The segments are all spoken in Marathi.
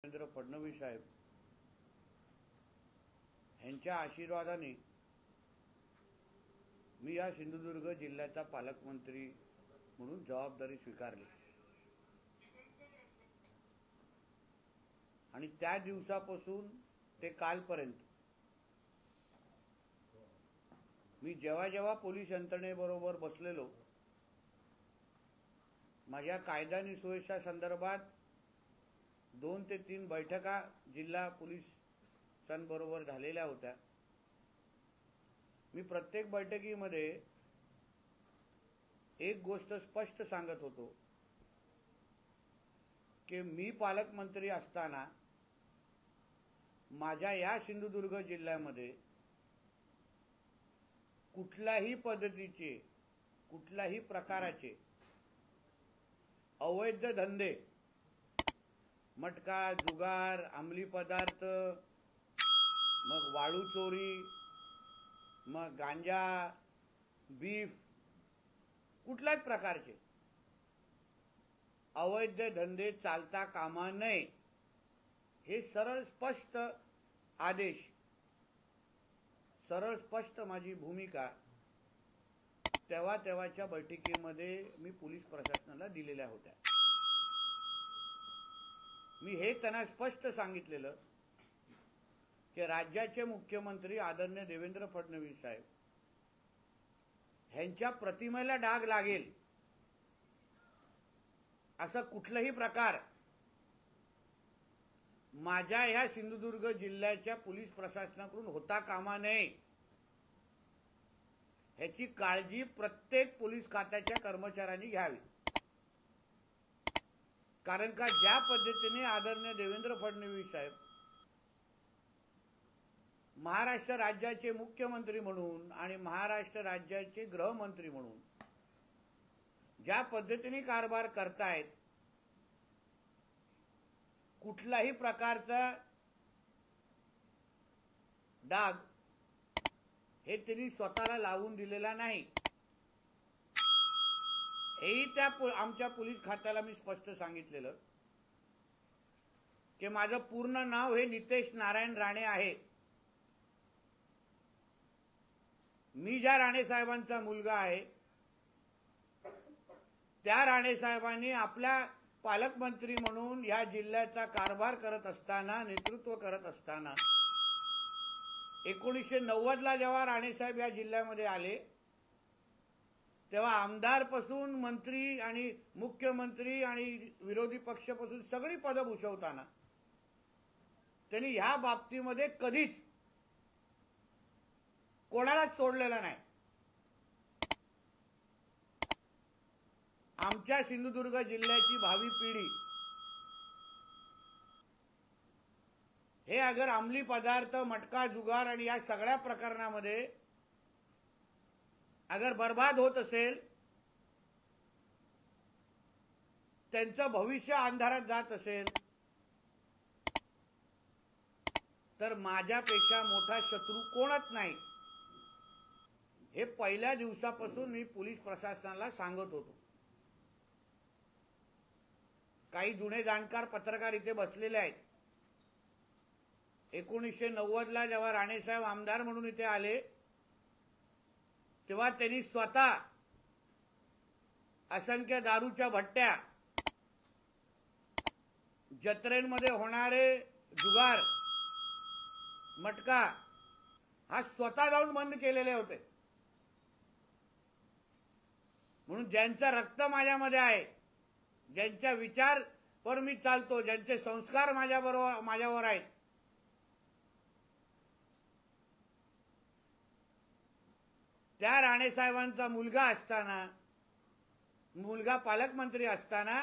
देवेंद्र फडणवीस साहेब यांच्या आशीर्वादाने मी या सिंधुदुर्ग जिल्ह्याचा पालकमंत्री म्हणून जबाबदारी स्वीकारली आणि त्या दिवसापासून ते कालपर्यंत मी जेव्हा पोलीस यंत्रणेबरोबर बसलेलो, माझ्या कायदा आणि सुव्यवस्था संदर्भात 2 ते 3 बैठका जिल्हा पोलिसांबरोबर झालेल्या होत्या। मी प्रत्येक बैठकीमध्ये एक गोष्ट स्पष्ट सांगत होतो की मी पालकमंत्री असताना माझ्या या सिंधुदुर्ग जिल्ह्यामध्ये कुठल्याही पद्धतीचे कुठल्याही प्रकाराचे अवैध धंदे, मटका, जुगार, अंमली पदार्थ, मग वाळू चोरी, मग गांजा, बीफ, कुठल्याच प्रकारचे अवैध धंदे चालता कामा नये हे सरळ स्पष्ट आदेश, सरळ स्पष्ट माझी भूमिका तेव्हाच्या बैठकीमध्ये मी पोलीस प्रशासनाला दिलेल्या होत्या। मी हे त्यांना स्पष्ट सांगितलेलं की राज्याचे मुख्यमंत्री आदरणीय देवेंद्र फडणवीस साहेब यांच्या प्रतिमेला डाग लागेल असं कुठलाही प्रकार माझ्या ह्या सिंधुदुर्ग जिल्ह्याच्या पोलीस प्रशासनाकडून होता कामा नये ह्याची काळजी प्रत्येक पोलीस खात्याच्या कर्मचाऱ्यांनी घ्यावी। कारण का ज्या पद्धतीने आदरणीय देवेंद्र फडणवीस साहेब महाराष्ट्र राज्याचे मुख्यमंत्री म्हणून आणि महाराष्ट्र राज्याचे गृहमंत्री म्हणून ज्या पद्धतीने कारभार करतायत, कुठल्याही प्रकारचा डाग हे त्यांनी स्वतःला लावून दिलेला नाही। हेही त्या आमच्या पोलीस खात्याला मी स्पष्ट सांगितलेलं की माझं पूर्ण नाव हे नितेश नारायण राणे आहे। मी ज्या राणे साहेबांचा मुलगा आहे त्या राणे साहेबांनी आपल्या पालकमंत्री म्हणून या जिल्ह्याचा कारभार करत असताना, नेतृत्व करत असताना 1990 ला जेव्हा राणे साहेब या जिल्ह्यामध्ये आले तेव्हा आमदारपासून मंत्री आणि मुख्यमंत्री आणि विरोधी पक्षापासून सगळी पदं भूषवताना त्यांनी ह्या बाबतीमध्ये कधीच कोणालाच सोडलेलं नाही। आमच्या सिंधुदुर्ग जिल्ह्याची भावी पिढी हे अगर अंमली पदार्थ, मटका, जुगार आणि या सगळ्या प्रकरणामध्ये अगर बर्बाद होत असेल, त्यांचं भविष्य अंधारात जात असेल, तर माझ्यापेक्षा मोठा शत्रू कोणच नाही हे पहिल्या दिवसापासून मी पोलीस प्रशासनाला सांगत होतो। काही जुने जाणकार पत्रकार इथे बसलेले आहेत। 1990 ला जेव्हा राणे साहेब आमदार म्हणून इथे आले तेव्हा त्यांनी स्वतः असंख्य दारूच्या भट्ट्या, जत्रेंमध्ये होणारे जुगार, मटका हा स्वतः जाऊन बंद केलेले होते। म्हणून ज्यांचं रक्त माझ्यामध्ये आहे, ज्यांच्या विचारावर मी चालतो, ज्यांचे संस्कार माझ्यावर आहेत, त्या राणे साहेबांचा मुलगा असताना, मुलगा पालकमंत्री असताना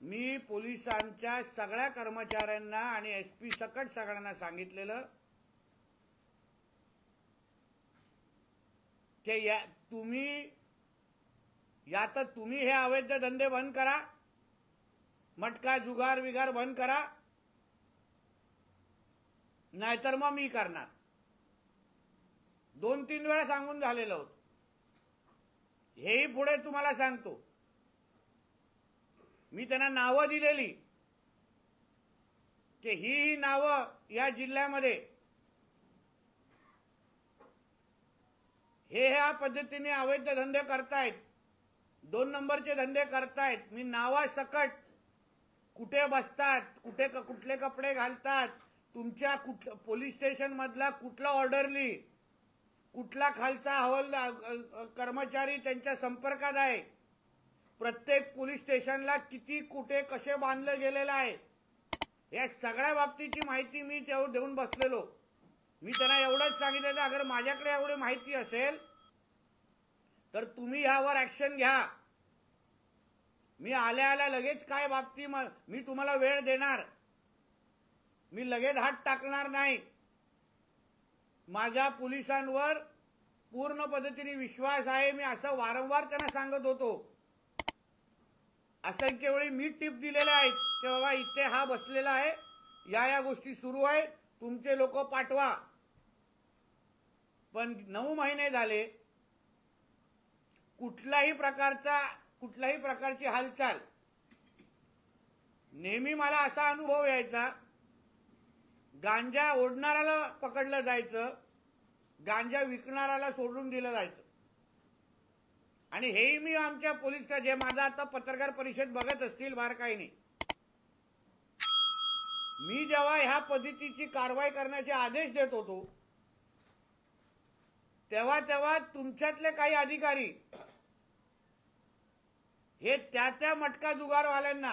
मी पोलिसांच्या सगळ्या कर्मचाऱ्यांना आणि एसपी सकट सगळ्यांना सांगितलेलं की तुम्ही हे अवैध धंदे बंद करा, मटका, जुगार विगार बंद करा, नाहीतर मग मी करणार। 2-3 वेळा सांगून झालेलं होतं। हेही पुढे तुम्हाला सांगतो, मी त्यांना नावं दिलेली की ही नावं या जिल्ह्यामध्ये हे ह्या पद्धतीने अवैध धंदे करतायत, 2 नंबरचे धंदे करतायत, मी नावासकट कुठे बसतात, कुठले कपडे घालतात, तुमच्या पोलीस स्टेशन मधला कुठला ऑर्डरली, कुठला खालचा हवालदार कर्मचारी त्यांच्या संपर्कात आहे, प्रत्येक पोलीस स्टेशनला किती कुठे कसे बांधले गेलेलं आहे, या सगळ्या बाबतीची माहिती मी देऊन बसलेलो. मी त्यांना एवढंच सांगितलं, अगर माझ्याकडे एवढी माहिती असेल तर तुम्ही यावर ऍक्शन घ्या. मी आल्या लगेच काय बाबती मी तुम्हाला वेळ देणार, मी लगेच हात टाकणार नाही. माझ्या पोलिसांवर पूर्ण पद्धतीने विश्वास आहे. मी असं वारंवार त्यांना सांगत होतो. असंख्य वेळी मी टिप दिलेल्या आहेत की बाबा इथे हा बसलेला आहे, या गोष्टी सुरू आहे, तुमचे लोक पाठवा. पण 9 महिने झाले कुठल्याही प्रकारची हालचाल. नेहमी मला असा अनुभव यायचा, गांजा ओढणाऱ्याला पकडलं जायचं, गांजा विकणाऱ्याला सोडून दिलं जायचं. आणि हेही मी आमच्या पोलीस का जे माझा आता पत्रकार परिषद बघत असतील बारकाईने, मी जेव्हा ह्या पद्धतीची कारवाई करण्याचे आदेश देत होतो तेव्हा तुमच्यातले काही अधिकारी हे त्या मटका जुगारवाल्यांना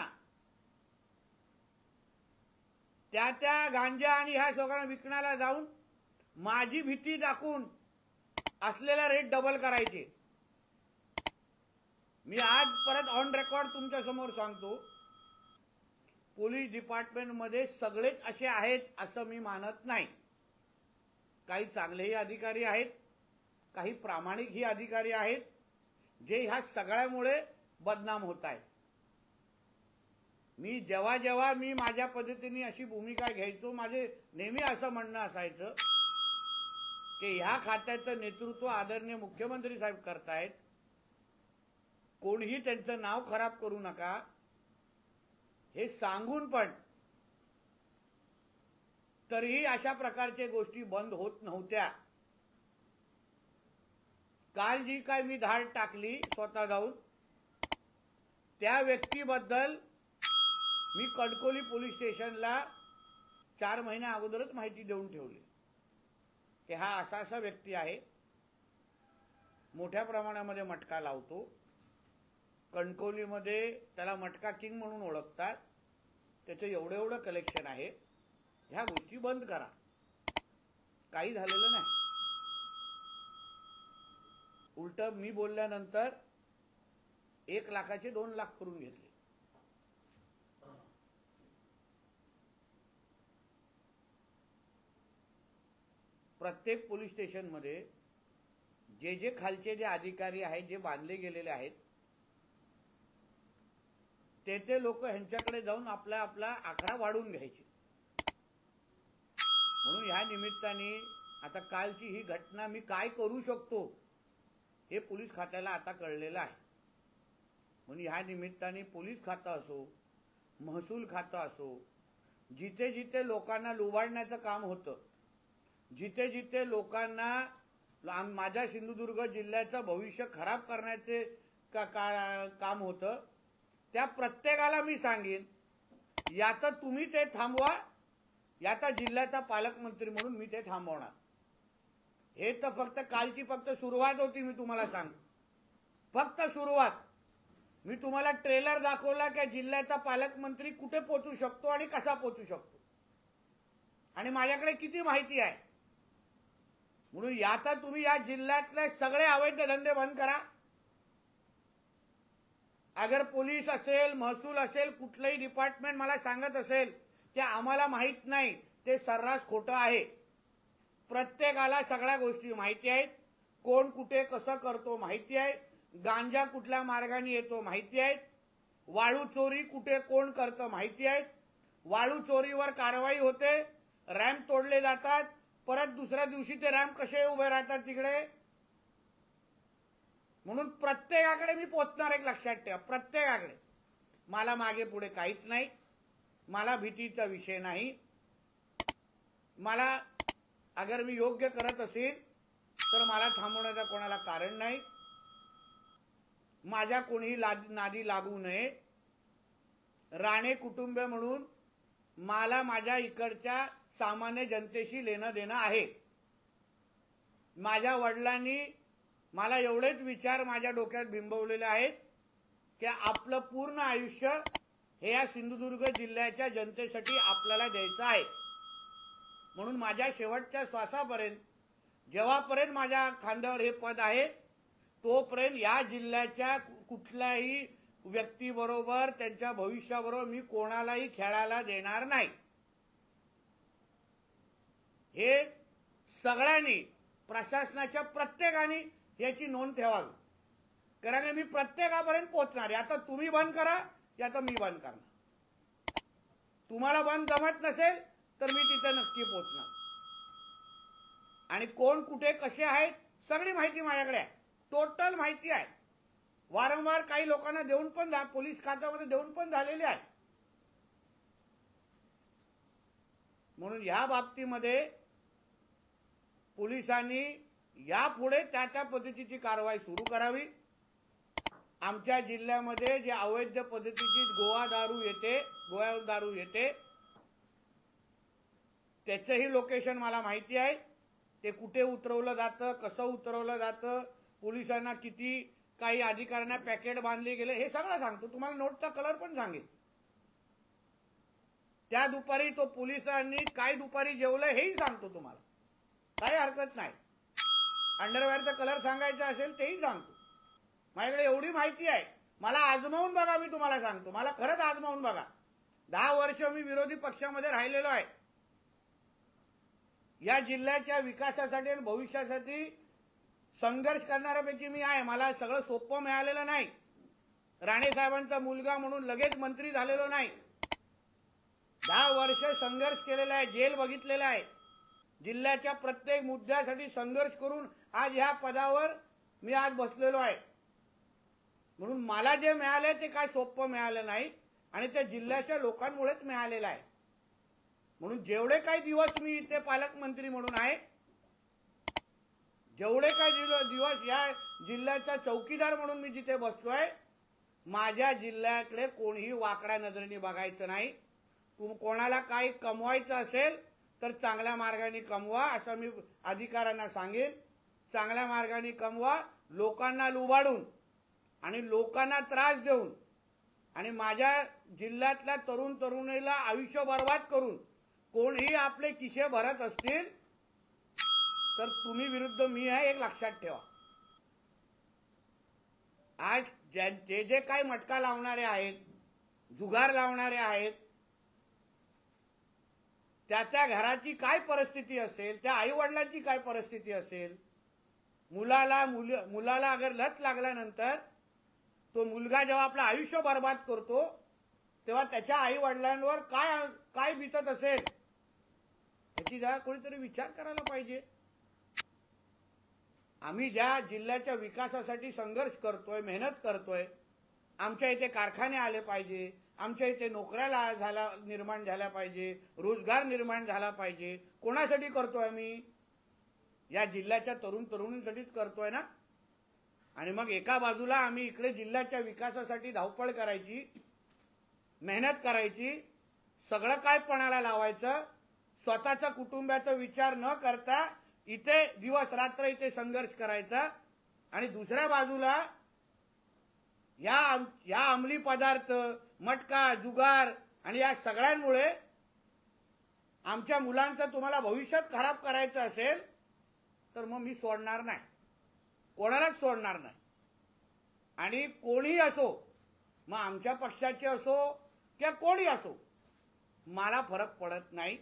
त्या गांजा आणि ह्या सगळ्यांना विकण्याला जाऊन माझी भीती दाखवून असलेला रेट डबल करायचे. मी आज परत ऑन रेकॉर्ड तुमच्या समोर सांगतो, पोलीस डिपार्टमेंटमध्ये सगळेच असे आहेत असं मी मानत नाही. काही चांगलेही अधिकारी आहेत, काही प्रामाणिकही अधिकारी आहेत, जे ह्या सगळ्यामुळे बदनाम होत आहेत. मी जेव्हा मी माझ्या पद्धतीने अशी भूमिका घ्यायचो, माझे नेहमी असं म्हणणं असायचं की ह्या खात्याचं नेतृत्व आदरणीय मुख्यमंत्री साहेब करतायत, कोणीही त्यांचं नाव खराब करू नका हे सांगून पण तरीही अशा प्रकारच्या गोष्टी बंद होत नव्हत्या. काल जी काय मी धाड टाकली स्वतः जाऊन, त्या व्यक्तीबद्दल मी कणकवली पोलीस स्टेशनला 4 महिन्या अगोदरच माहिती देऊन ठेवली की हा असा व्यक्ती आहे, मोठ्या प्रमाणामध्ये मटका लावतो, कणकवलीमध्ये त्याला मटका किंग म्हणून ओळखतात, त्याचं एवढं कलेक्शन आहे, ह्या गोष्टी बंद करा. काही झालेलं नाही. उलट मी बोलल्यानंतर 1 लाखाचे 2 लाख करून घेतले. प्रत्येक पोलीस स्टेशनमध्ये जे खालचे जे अधिकारी आहेत, जे बांधले गेलेले आहेत, ते लोक ह्यांच्याकडे जाऊन आपला आकडा वाढवून घ्यायचे. म्हणून ह्या निमित्ताने आता कालची ही घटना मी काय करू शकतो हे पोलीस खात्याला आता कळलेलं आहे. म्हणून ह्या निमित्ताने पोलीस खातं असो, महसूल खातं असो, जिथे लोकांना लुबाडण्याचं काम होतं, जिथे लोकांना माझ्या सिंधुदुर्ग जिल्ह्याचं भविष्य खराब करण्याचे काम होतं, त्या प्रत्येकाला मी सांगेन, या तर तुम्ही ते थांबवा, या तर जिल्ह्याचा पालकमंत्री म्हणून मी ते थांबवणार. हे तर फक्त सुरुवात होती. मी तुम्हाला सांगतो, फक्त सुरुवात. मी तुम्हाला ट्रेलर दाखवला की जिल्ह्याचा पालकमंत्री कुठे पोहोचू शकतो आणि कसा पोहोचू शकतो, आणि माझ्याकडे किती माहिती आहे. म्हणून या तर तुम्ही या जिल्ह्यातले सगळे अवैध धंदे बंद करा. अगर पोलीस असेल, महसूल असेल, कुठलंही डिपार्टमेंट मला सांगत असेल की आम्हाला माहित नाही, ते सर्रास खोटं आहे. प्रत्येकाला सगळ्या गोष्टी माहिती आहेत. कोण कुठे कसं करतो माहिती आहे. गांजा कुठल्या मार्गाने येतो माहिती आहे. वाळू चोरी कुठे कोण करतं माहिती आहे. वाळू चोरीवर कारवाई होते, रॅम्प तोडले जातात, परत दुसऱ्या दिवशी ते रॅम्प कसे उभे राहतात तिकडे. म्हणून प्रत्येकाकडे मी पोहोचणार, एक लक्षात ठेवा, प्रत्येकाकडे. मला मागे पुढे काहीच नाही. मला भीतीचा विषय नाही। मला अगर मी योग्य करत असेल तर मला थांबवण्याचा कोणाला कारण नाही। माझ्या कोणीही नादी लागू नये। राणे कुटुंब म्हणून मला माझ्या इकडच्या सामान्य जनतेशी लेणं देणं आहे। माझ्या वडिलांनी मला एवढेच विचार माझ्या डोक्यात बिंबवलेले आहेत की आपलं पूर्ण आयुष्य हे या सिंधुदुर्ग जिल्ह्याच्या जनतेसाठी आपल्याला द्यायचं आहे। म्हणून माझ्या शेवटच्या श्वासापर्यंत जेव्हापर्यंत माझ्या खांद्यावर हे पद आहे तोपर्यंत या जिल्ह्याच्या कुठल्याही व्यक्तीबरोबर त्यांच्या भविष्याबरोबर मी कोणालाही खेळायला देणार नाही। हे सगळ्यांनी प्रशासनाच्या प्रत्येकाने याची नोंद ठेवावी। कारण मी प्रत्येकापर्यंत पोहोचणार आहे। आता तुम्ही बंद करा या तर मी बंद करणार। तुम्हाला बंद जमत नसेल तर मी तिथे नक्की पोहोचणार। आणि कोण कुठे कसे आहेत सगळी माहिती माझ्याकडे आहे। टोटल माहिती आहे। वारंवार काही लोकांना देऊन पण पोलीस खात्यामध्ये देऊन पण झालेली आहे। म्हणून या बाबतीमध्ये पोलिसांनी यापुढे त्या पद्धतीची कारवाई सुरू करावी। आमच्या जिल्ह्यामध्ये जे अवैध पद्धतीची गोवा दारू येते त्याचंही लोकेशन मला माहिती आहे। ते कुठे उतरवलं जातं, कसं उतरवलं जातं, पोलिसांना किती काही अधिकाऱ्यांना पॅकेट बांधले गेले हे सगळं सांगतो। तुम्हाला नोटचा कलर पण सांगेल। त्या दुपारी तो पोलिसांनी काय दुपारी जेवलं हेही सांगतो तुम्हाला। काही हरकत नाही। अंडरवेअरचा कलर सांगायचा असेल तेही सांगतो। माझ्याकडे एवढी माहिती आहे। मला आजमावून बघा। मी तुम्हाला सांगतो मला खरंच आजमावून बघा। 10 वर्ष मी विरोधी पक्षामध्ये राहिलेलो आहे। या जिल्ह्याच्या विकासासाठी आणि भविष्यासाठी संघर्ष करणाऱ्यापैकी मी आहे। मला सगळं सोपं मिळालेलं नाही। राणे साहेबांचा मुलगा म्हणून लगेच मंत्री झालेलो नाही। 10 वर्ष संघर्ष केलेला आहे, जेल बघितलेला आहे। जिल्ह्याच्या प्रत्येक मुद्द्यासाठी संघर्ष करून आज ह्या पदावर मी आज बसलेलो आहे। म्हणून मला जे मिळाले ते काय सोपं मिळालं नाही आणि त्या जिल्ह्याच्या लोकांमुळेच मिळालेलं आहे। म्हणून जेवढे काही दिवस मी इथे पालकमंत्री म्हणून आहे, जेवढे काही दिवस या जिल्ह्याचा चौकीदार म्हणून मी जिथे बसलोय, माझ्या जिल्ह्याकडे कोणीही वाकड्या नजरेने बघायचं नाही। कोणाला काही कमवायचं असेल तर चांगल्या मार्गाने कमवा असं मी अधिकाऱ्यांना सांगेन। चांगल्या मार्गाने कमवा, लोकांना लुबाडून आणि लोकांना त्रास देऊन आणि माझ्या जिल्ह्यातल्या तरुण तरुणीला आयुष्य बर्बाद करून कोणीही आपले खिसे भरत असतील तर तुम्ही विरुद्ध मी आहे, एक लक्षात ठेवा। आज जे काही मटका लावणारे आहेत, जुगार लावणारे आहेत, त्या घराची काय परिस्थिती असेल, त्या आई वडिलांची काय परिस्थिती असेल, मुलाला अगर लत लागल्यानंतर तो मुलगा जेव्हा आपलं आयुष्य बर्बाद करतो तेव्हा त्याच्या आई वडिलांवर काय बीतत असेल याची जरा कोणीतरी विचार करायला पाहिजे। आम्ही ज्या जिल्ह्याच्या विकासासाठी संघर्ष करतोय, मेहनत करतोय, आमच्या इथे कारखाने आले पाहिजे, आमच्या इथे नोकऱ्या निर्माण झाल्या पाहिजे, रोजगार निर्माण झाला पाहिजे, कोणासाठी करतोय आम्ही? या जिल्ह्याच्या तरुण तरुणींसाठीच करतोय ना। आणि मग एका बाजूला आम्ही इकडे जिल्ह्याच्या विकासासाठी धावपळ करायची, मेहनत करायची, सगळं काय पणाला लावायचं, स्वतःच्या कुटुंबाचा विचार न करता इथे दिवस रात्र इथे संघर्ष करायचा आणि दुसऱ्या बाजूला या अंमली पदार्थ, मटका, जुगार आणि या सगळ्यांमुळे आमच्या मुलांचं तुम्हाला भविष्यात खराब करायचं असेल तर मग मी सोडणार नाही, कोणालाच सोडणार नाही। आणि कोणी असो, मग आमच्या पक्षाचे असो किंवा कोणी असो, मला फरक पडत नाही।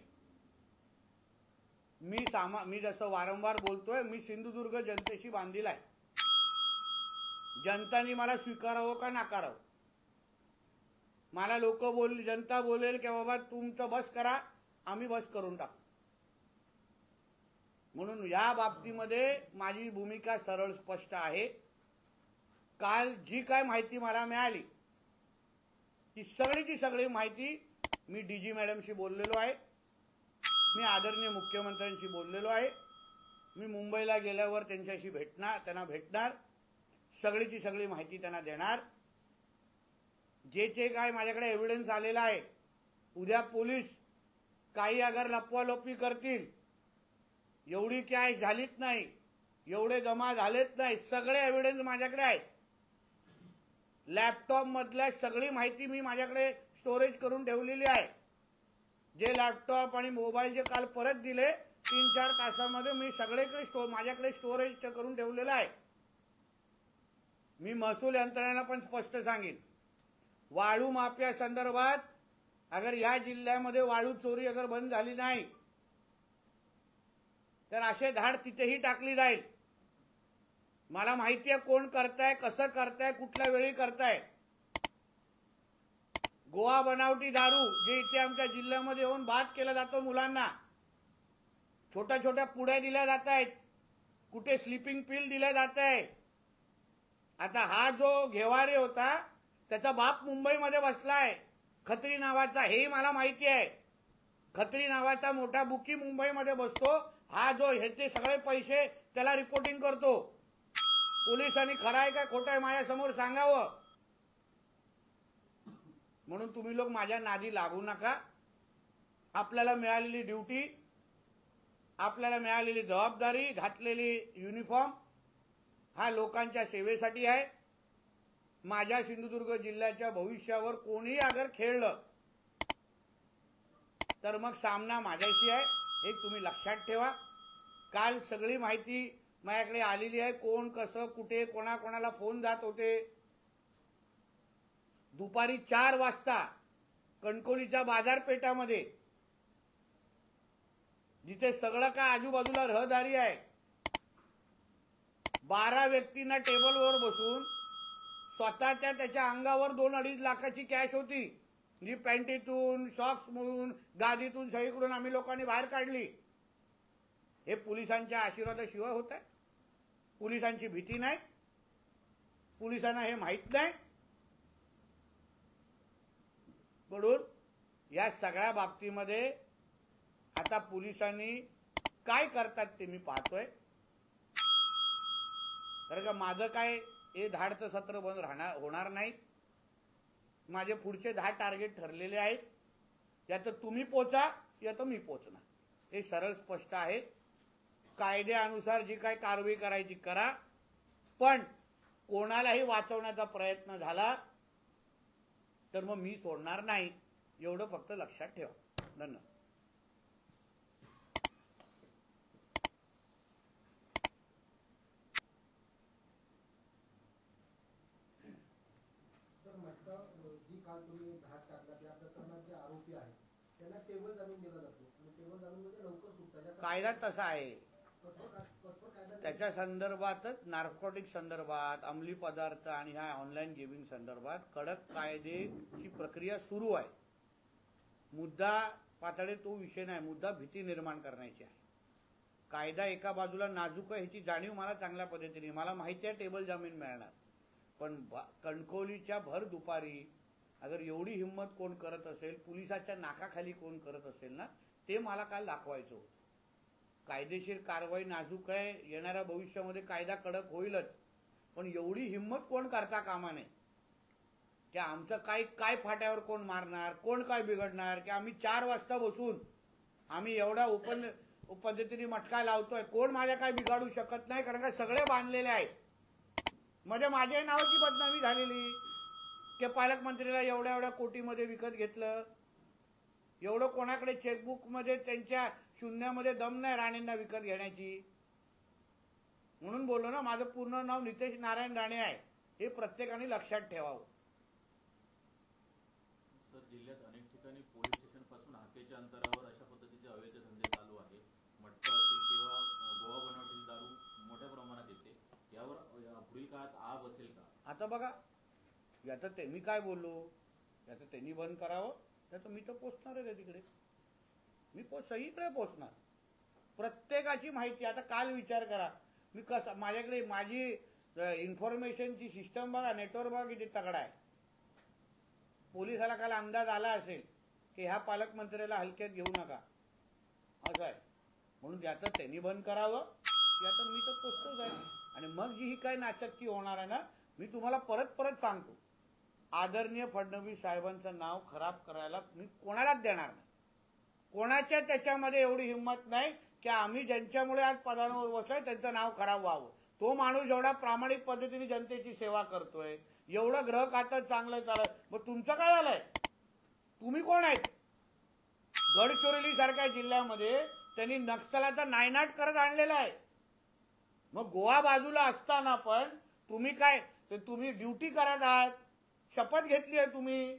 मी जसं वारंवार बोलतोय, मी सिंधुदुर्ग जनतेशी बांधील आहे। जनतानी मला स्वीकारावं का नाकारावं, मला जनता बोलेल की बाबा तुमचं बस करा, आम्ही बस करून टाकू। म्हणून या बाबतीमध्ये माझी भूमिका सरळ स्पष्ट आहे। काल जी काय माहिती मला मिळाली ती सगळी माहिती मी डीजी मॅडमशी बोललेलो आहे, मी आदरणीय मुख्यमंत्र्यांशी बोललेलो आहे, मी मुंबईला गेल्यावर त्यांच्याशी त्यांना भेटणार, सगळीची सगळी माहिती त्यांना देणार. जे काय माझ्याकडे एव्हिडन्स आलेला आहे, उद्या पोलीस काही अगर लपवालपी करतील, एवढी काय झालीच नाही, एवढे जमा झालेच नाही, सगळे एव्हिडन्स माझ्याकडे आहेत. लॅपटॉप मधल्या सगळी माहिती मी माझ्याकडे स्टोरेज करून ठेवलेली आहे. जे लॅपटॉप आणि मोबाईल जे काल परत दिले 3-4 तासामध्ये मी सगळीकडे माझ्याकडे स्टोरेज करून ठेवलेलं आहे. मी महसूल यंत्रणेला पण स्पष्ट सांगेन, वाळू माफिया संदर्भात अगर या जिल्ह्यामध्ये वाळू चोरी अगर बंद झाली नाही तर असे धाड तिथेही टाकली जाईल. मला माहिती आहे कोण करताय, कसं करताय, कुठल्या वेळी करताय. गोवा बनावटी दारू जे इथे आमच्या जिल्ह्यामध्ये येऊन बाद केला जातो, मुलांना छोट्या छोट्या पुड्या दिल्या जात आहेत, कुठे स्लीपिंग पिल दिल्या जात आहे. आता हा जो घेवारे होता त्याचा बाप मुंबईमध्ये बसलाय, खत्री नावाचा, हेही मला माहिती आहे. खत्री नावाचा मोठा बुकी मुंबईमध्ये बसतो. हा जो ह्याचे सगळे पैसे त्याला रिपोर्टिंग करतो. पोलिसांनी खरं आहे का खोटं आहे माझ्यासमोर सांगावं. म्हणून तुम्ही लोक माझ्या नादी लागू नका. आपल्याला मिळालेली ड्युटी, आपल्याला मिळालेली जबाबदारी, घातलेली युनिफॉर्म हा लोकांच्या सेवेसाठी आहे. माझ्या सिंधुदुर्ग जिल्ह्याच्या भविष्यावर कोणी अगर खेळलं तर मग सामना माझ्याशी आहे, हे तुम्ही लक्षात ठेवा. काल सगळी माहिती माझ्याकडे आलेली आहे, कोण कसं कुठे कोणाकोणाला फोन जात होते. दुपारी 4 वाजता कणकवलीच्या बाजारपेठामध्ये जिथे सगळं काय आजूबाजूला रहदारी आहे, 12 व्यक्तींना टेबलवर बसून स्वतःच्या त्याच्या अंगावर 2-2.5 लाखाची कॅश होती, जी पॅन्टीतून, सॉक्समधून, गादीतून सगळीकडून आम्ही लोकांनी बाहेर काढली. हे पोलिसांच्या आशीर्वादाशिवाय होत आहे. पोलिसांची भीती नाही, पोलिसांना हे माहित नाही. म्हणून या सगळ्या बाबतीमध्ये आता पोलिसांनी काय करतात ते मी पाहतोय. कारण का माझं काय हे धाडचं सत्र बंद होणार नाही. माझे पुढचे 10 टार्गेट ठरलेले आहेत. या तर तुम्ही पोचा या तर मी पोचणार, हे सरळ स्पष्ट आहे. कायद्यानुसार जी काय कारवाई करायची करा, पण कोणालाही वाचवण्याचा प्रयत्न झाला तर मग मी सोडणार नाही, एवढं फक्त लक्षात ठेवा. धन्यवाद. जी काल तुम्ही धाड टाकला त्या प्रकरणात जे आरोपी आहेत त्यांना टेबल जामीन दिला जातो आणि टेबल जामीन मध्ये लवकर सुटतात. कायदा तसा आहे, त्याच्या संदर्भातच नार्कोटिक संदर्भात, अंमली पदार्थ आणि ह्या ऑनलाईन गेमिंग संदर्भात कडक कायदेची प्रक्रिया सुरू आहे. मुद्दा पातळी तो विषय नाही, मुद्दा भीती निर्माण करण्याची आहे. कायदा एका बाजूला नाजूक आहे ह्याची जाणीव मला चांगल्या पद्धतीने, मला माहिती आहे टेबल जामीन मिळणार, पण कणकवलीच्या भर दुपारी अगर एवढी हिंमत कोण करत असेल, पोलिसाच्या नाकाखाली कोण करत असेल ना, ते मला काल दाखवायचं होतं. कायदेशीर कारवाई नाजूक आहे, येणाऱ्या भविष्यामध्ये कायदा कडक होईलच, पण एवढी हिंमत कोण करता कामा नये की आमचं काय फाट्यावर कोण मारणार, कोण काय बिघडणार, की आम्ही 4 वाजता बसून आम्ही एवढा ओपन पद्धतीने मटका लावतोय, कोण माझ्या काय बिघाडू शकत नाही, कारण का सगळे बांधलेले आहेत. म्हणजे माझ्या नावाची बदनामी झालेली की पालकमंत्रीला एवढ्या कोटीमध्ये विकत घेतलं. एवढं कोणाकडे चेकबुक मध्ये त्यांच्या शून्यामध्ये दम नाही राणेंना विकत घेण्याची. म्हणून बोललो ना, माझं पूर्ण नाव नितेश नारायण राणे आहे, हे प्रत्येकाने लक्षात ठेवावं. सर, जिल्ह्यात अनेक ठिकाणी पोलीस स्टेशन पासून हाकेच्या अंतरावर अशा पद्धतीचे अवैध धंदे चालू आहे. मटका असेल किंवा गोवा बनावटीची दारू मोठ्या प्रमाणात येते, यावर पुढील काळात आ बसेल का? आता बघा, याचं ते मी काय बोललो, याचं त्यांनी बंद करावं, त्याचं मी तर पोचणार आहे तिकडे, मी सगळीकडे पोचणार. प्रत्येकाची माहिती, आता काल विचार करा मी कसं, माझ्याकडे माझी इन्फॉर्मेशनची सिस्टम बघा, नेटवर्क बघा किती तगडा आहे. पोलिसाला काल अंदाज आला असेल की ह्या पालकमंत्र्याला हलक्यात घेऊ नका असं आहे. म्हणून ज्याचं त्यांनी बंद करावं याचं मी तर पोचतोच आहे. आणि मग जी ही काही नाचक्की होणार आहे ना, मी तुम्हाला परत परत सांगतो, आदरणीय फडणवीस साहेबांचं नाव खराब करायला मी कोणालाच देणार नाही. कोणाच्या त्याच्यामध्ये एवढी हिंमत नाही की आम्ही ज्यांच्यामुळे आज पदांवर बसलोय त्यांचं नाव खराब व्हावं. तो माणूस जेवढा प्रामाणिक पद्धतीने जनतेची सेवा करतोय, एवढं ग्रह खातं चांगलं चालत, मग तुमचं काय झालंय? तुम्ही कोण आहेत? गडचिरोली सारख्या जिल्ह्यामध्ये त्यांनी नक्षलाचा नायनाट करत आणलेला आहे. मग गोवा बाजूला असताना पण तुम्ही काय, तुम्ही ड्युटी करत आहात, शपथ घेतली आहे तुम्ही.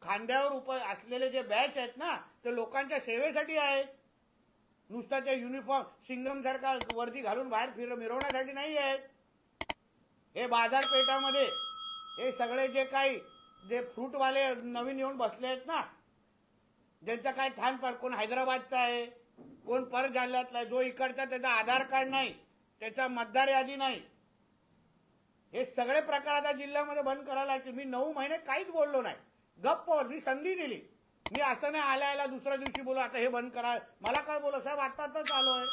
खांद्यावर असलेले जे बॅच आहेत ना, ते लोकांच्या सेवेसाठी आहेत. नुसता ते युनिफॉर्म सिंगम सारखा वर्दी घालून बाहेर मिरवण्यासाठी नाही आहेत. हे बाजारपेठामध्ये हे सगळे जे काही जे फ्रूटवाले नवीन येऊन बसले आहेत ना, ज्यांचा काय ठाण पार, कोण हैदराबादचा आहे, कोण पर जिल्ह्यातला आहे, जो इकडचा त्याचा आधार कार्ड नाही, त्याचा मतदार यादी नाही, हे सगळे प्रकार आता जिल्ह्यामध्ये बंद करायला लागले. मी 9 महिने काहीच बोललो नाही, गप्प. मी संधी दिली. मी असं नाही आल्या दुसऱ्या दिवशी बोलू आता हे बंद करा. मला काय बोलू साहेब, आता चालू आहे.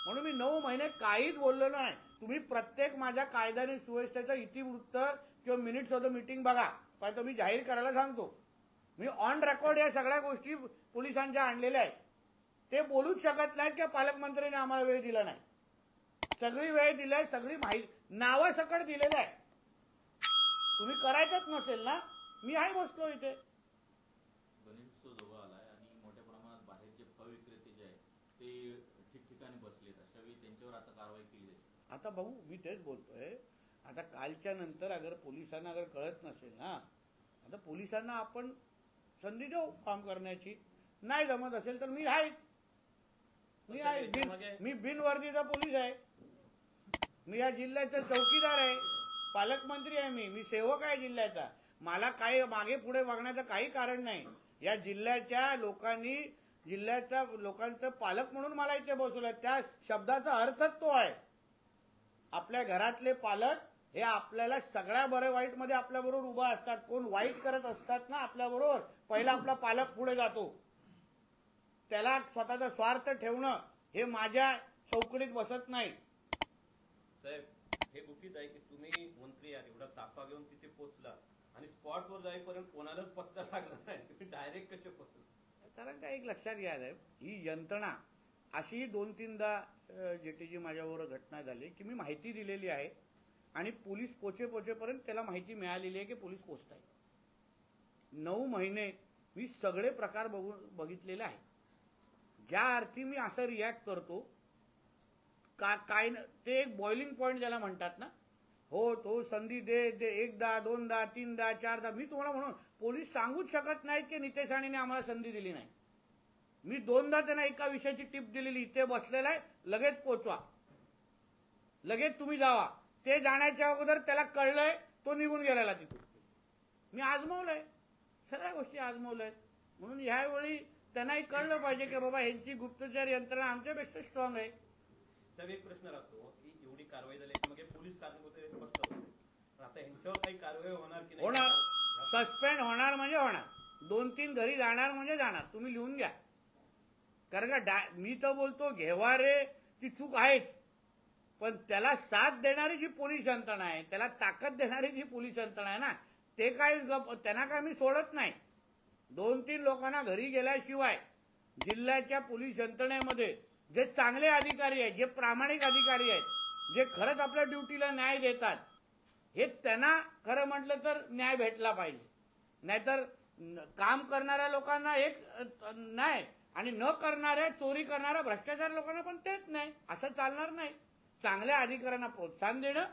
म्हणून मी 9 महिने काहीच बोललो नाही. तुम्ही प्रत्येक माझ्या कायदा आणि सुव्यवस्थेचं इतिवृत्त किंवा मिनिट्स ऑफ द मीटिंग बघा, पण मी जाहीर करायला सांगतो. मी ऑन रेकॉर्ड या सगळ्या गोष्टी पोलिसांच्या आणलेल्या आहेत. ते बोलूच शकत नाहीत की पालकमंत्र्यांनी आम्हाला वेळ दिला नाही. सगळी वेळ दिलाय, सगळी माहिती नावासकट दिलेलं आहे. तुम्ही करायचंच नसेल ना, मी आहे बसलो इथे. गणेशोत्सव जवळ आलाय आणि मोठ्या प्रमाणात बाहेर जे फळ विक्रेते जे आहेत ते ठिकठिकाणी बसलेत, अशा वेळी त्यांच्यावर आता कारवाई केली जाईल. आता बघू, मी तेच बोलतोय. आता कालच्या नंतर अगर पोलिसांना अगर कळत नसेल ना, आता पोलिसांना आपण संधी देऊ काम करण्याची. नाही जमत असेल तर मी आहे, मी बिनवर्दीचा पोलीस आहे. मी या जिल्ह्याचा चौकीदार आहे, पालकमंत्री आहे. मी सेवक आहे जिल्ह्याचा. मला काही मागे पुढे बघण्याचं काही कारण नाही. या जिल्ह्याच्या लोकांनी, जिल्ह्याच्या लोकांचं पालक म्हणून मला इथे बसवलं. त्या शब्दाचा अर्थच तो आहे. आपल्या घरातले पालक हे आपल्याला सगळ्या बरे वाईट मध्ये आपल्याबरोबर उभा असतात. कोण वाईट करत असतात ना आपल्याबरोबर, पहिला आपला पालक पुढे जातो. त्याला स्वतःचा स्वार्थ ठेवणं हे माझ्या चौकडीत बसत नाही. साहेब, हे गुपित आहे की तुम्ही मंत्री एवढा ताफा घेऊन तिथे पोहोचला आणि स्पॉटवर जाईपर्यंत कोणालाच पत्ता लागला नाही, तुम्ही डायरेक्ट कसे पोहोचला? कारण काय एक लक्षात घ्या साहेब, ही यंत्रणा अशी 2-3दा जेटीजी माझ्याबरोबर घटना झाली की मी माहिती दिलेली आहे आणि पोलीस पोचेपर्यंत त्याला माहिती मिळालेली आहे की पोलीस पोचत आहे. 9 महिने मी सगळे प्रकार बघितलेले आहे. ज्या अर्थी मी असं रिॲक्ट करतो काय ते एक बॉइलिंग पॉइंट ज्याला म्हणतात ना, हो तो संधी दे 1दा 2दा 3दा 4दा. मी तुम्हाला म्हणून पोलीस सांगूच शकत नाहीत की नितेश राणेने आम्हाला संधी दिली नाही. मी 2दा त्यांना एका विषयाची टिप दिलेली, इथे बसलेला आहे लगेच पोचवा, लगेच तुम्ही जावा. ते जाण्याच्या अगोदर त्याला कळलंय, तो निघून गेलेला तिथून. मी आजमावलंय, सगळ्या गोष्टी आजमावल्यात. म्हणून ह्यावेळी त्यांनाही कळलं पाहिजे की बाबा ह्यांची गुप्तचर यंत्रणा आमच्यापेक्षा स्ट्रॉंग आहे. साहेब, एक प्रश्न राहतो की एवढी कारवाई झाली की मग हे पोलीस कारणीभूत आहे स्पष्ट होते. आता ह्यांच्यावर काही कारवाई होणार की नाही? होणार. सस्पेंड होणार म्हणजे होणार. 2-3 घरी जाणार म्हणजे जाणार. तुम्ही लिहून घ्या. कारण का मी तर बोलतो घेवारे ती चूक आहेच, पण त्याला साथ देणारी जी पोलीस यंत्रणा आहे, त्याला ताकद देणारी जी पोलीस यंत्रणा आहे ना, ते काय त्यांना काय मी सोडत नाही. 2-3 लोकांना घरी गेल्याशिवाय जिल्ह्याच्या पोलीस यंत्रणेमध्ये जे चांगले अधिकारी आहेत, जे प्रामाणिक अधिकारी आहेत, जे खरंच आपल्या ड्युटीला न्याय देतात, हे त्यांना खरं म्हटलं तर न्याय भेटला पाहिजे. नाहीतर काम करणाऱ्या लोकांना एक नाही आणि न करणाऱ्या, चोरी करणाऱ्या, भ्रष्टाचार लोकांना पण तेच नाही. असं चालणार नाही. चांगल्या अधिकाऱ्यांना प्रोत्साहन देणं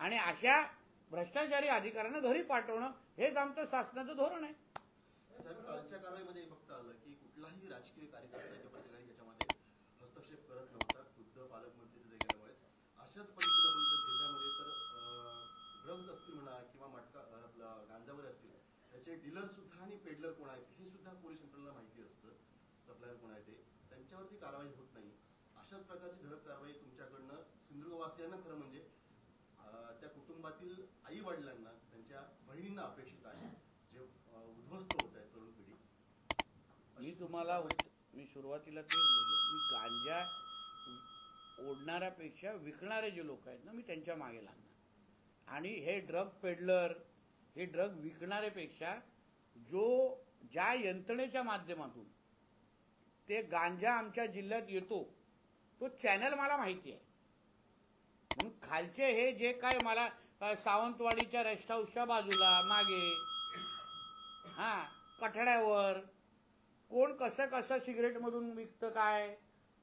आणि अशा भ्रष्टाचारी अधिकाऱ्यांना घरी पाठवणं हेच आमचं शासनाचं धोरण आहे. साहेब, कालच्या कारवाईमध्ये फक्त आलं की कुठलाही राजकीय कार्यकर्ता किंवा काही याच्यामध्ये हस्तक्षेप करत नव्हता, खुद्द पालकमंत्री तिथे गेल्यामुळे. अशाच पद्धतीनं बघितलं जिल्ह्यामध्ये तर ड्रग्ज असतील म्हणा किंवा मटका आपला गांजावर असतील, त्याचे डीलर सुद्धा आणि पेडलर कोण आहेत हे सुद्धा पोलीस यंत्रणेला माहिती असतं. सप्लायर कोण आहे ते, त्यांच्यावरती कारवाई होत नाही. अशाच प्रकारची धडक कारवाई तुमच्याकडनं सिंधुदुर्गवासियांना खरं म्हणजे त्या कुटुंबातील आई वडिलांना, त्यांच्या बहिणींना अपेक्षित आहे जे उद्ध्वस्त होत आहे तरुण पिढी. मी सुरुवातीला तेच बोललो, मी गांजा ओढणाऱ्यापेक्षा विकणारे जे लोक आहेत ना, मी त्यांच्या मागे लागणार. आणि हे ड्रग पेडलर, हे ड्रग विकणाऱ्यापेक्षा ज्या यंत्रणेच्या माध्यमातून ते गांजा आमच्या जिल्ह्यात येतो, तो चॅनल मला माहिती आहे. म्हणून खालचे हे जे काय मला सावंतवाडीच्या रेस्ट हाऊसच्या बाजूला मागे कठड्यावर कोण कसं कसं सिगरेटमधून विकतं, काय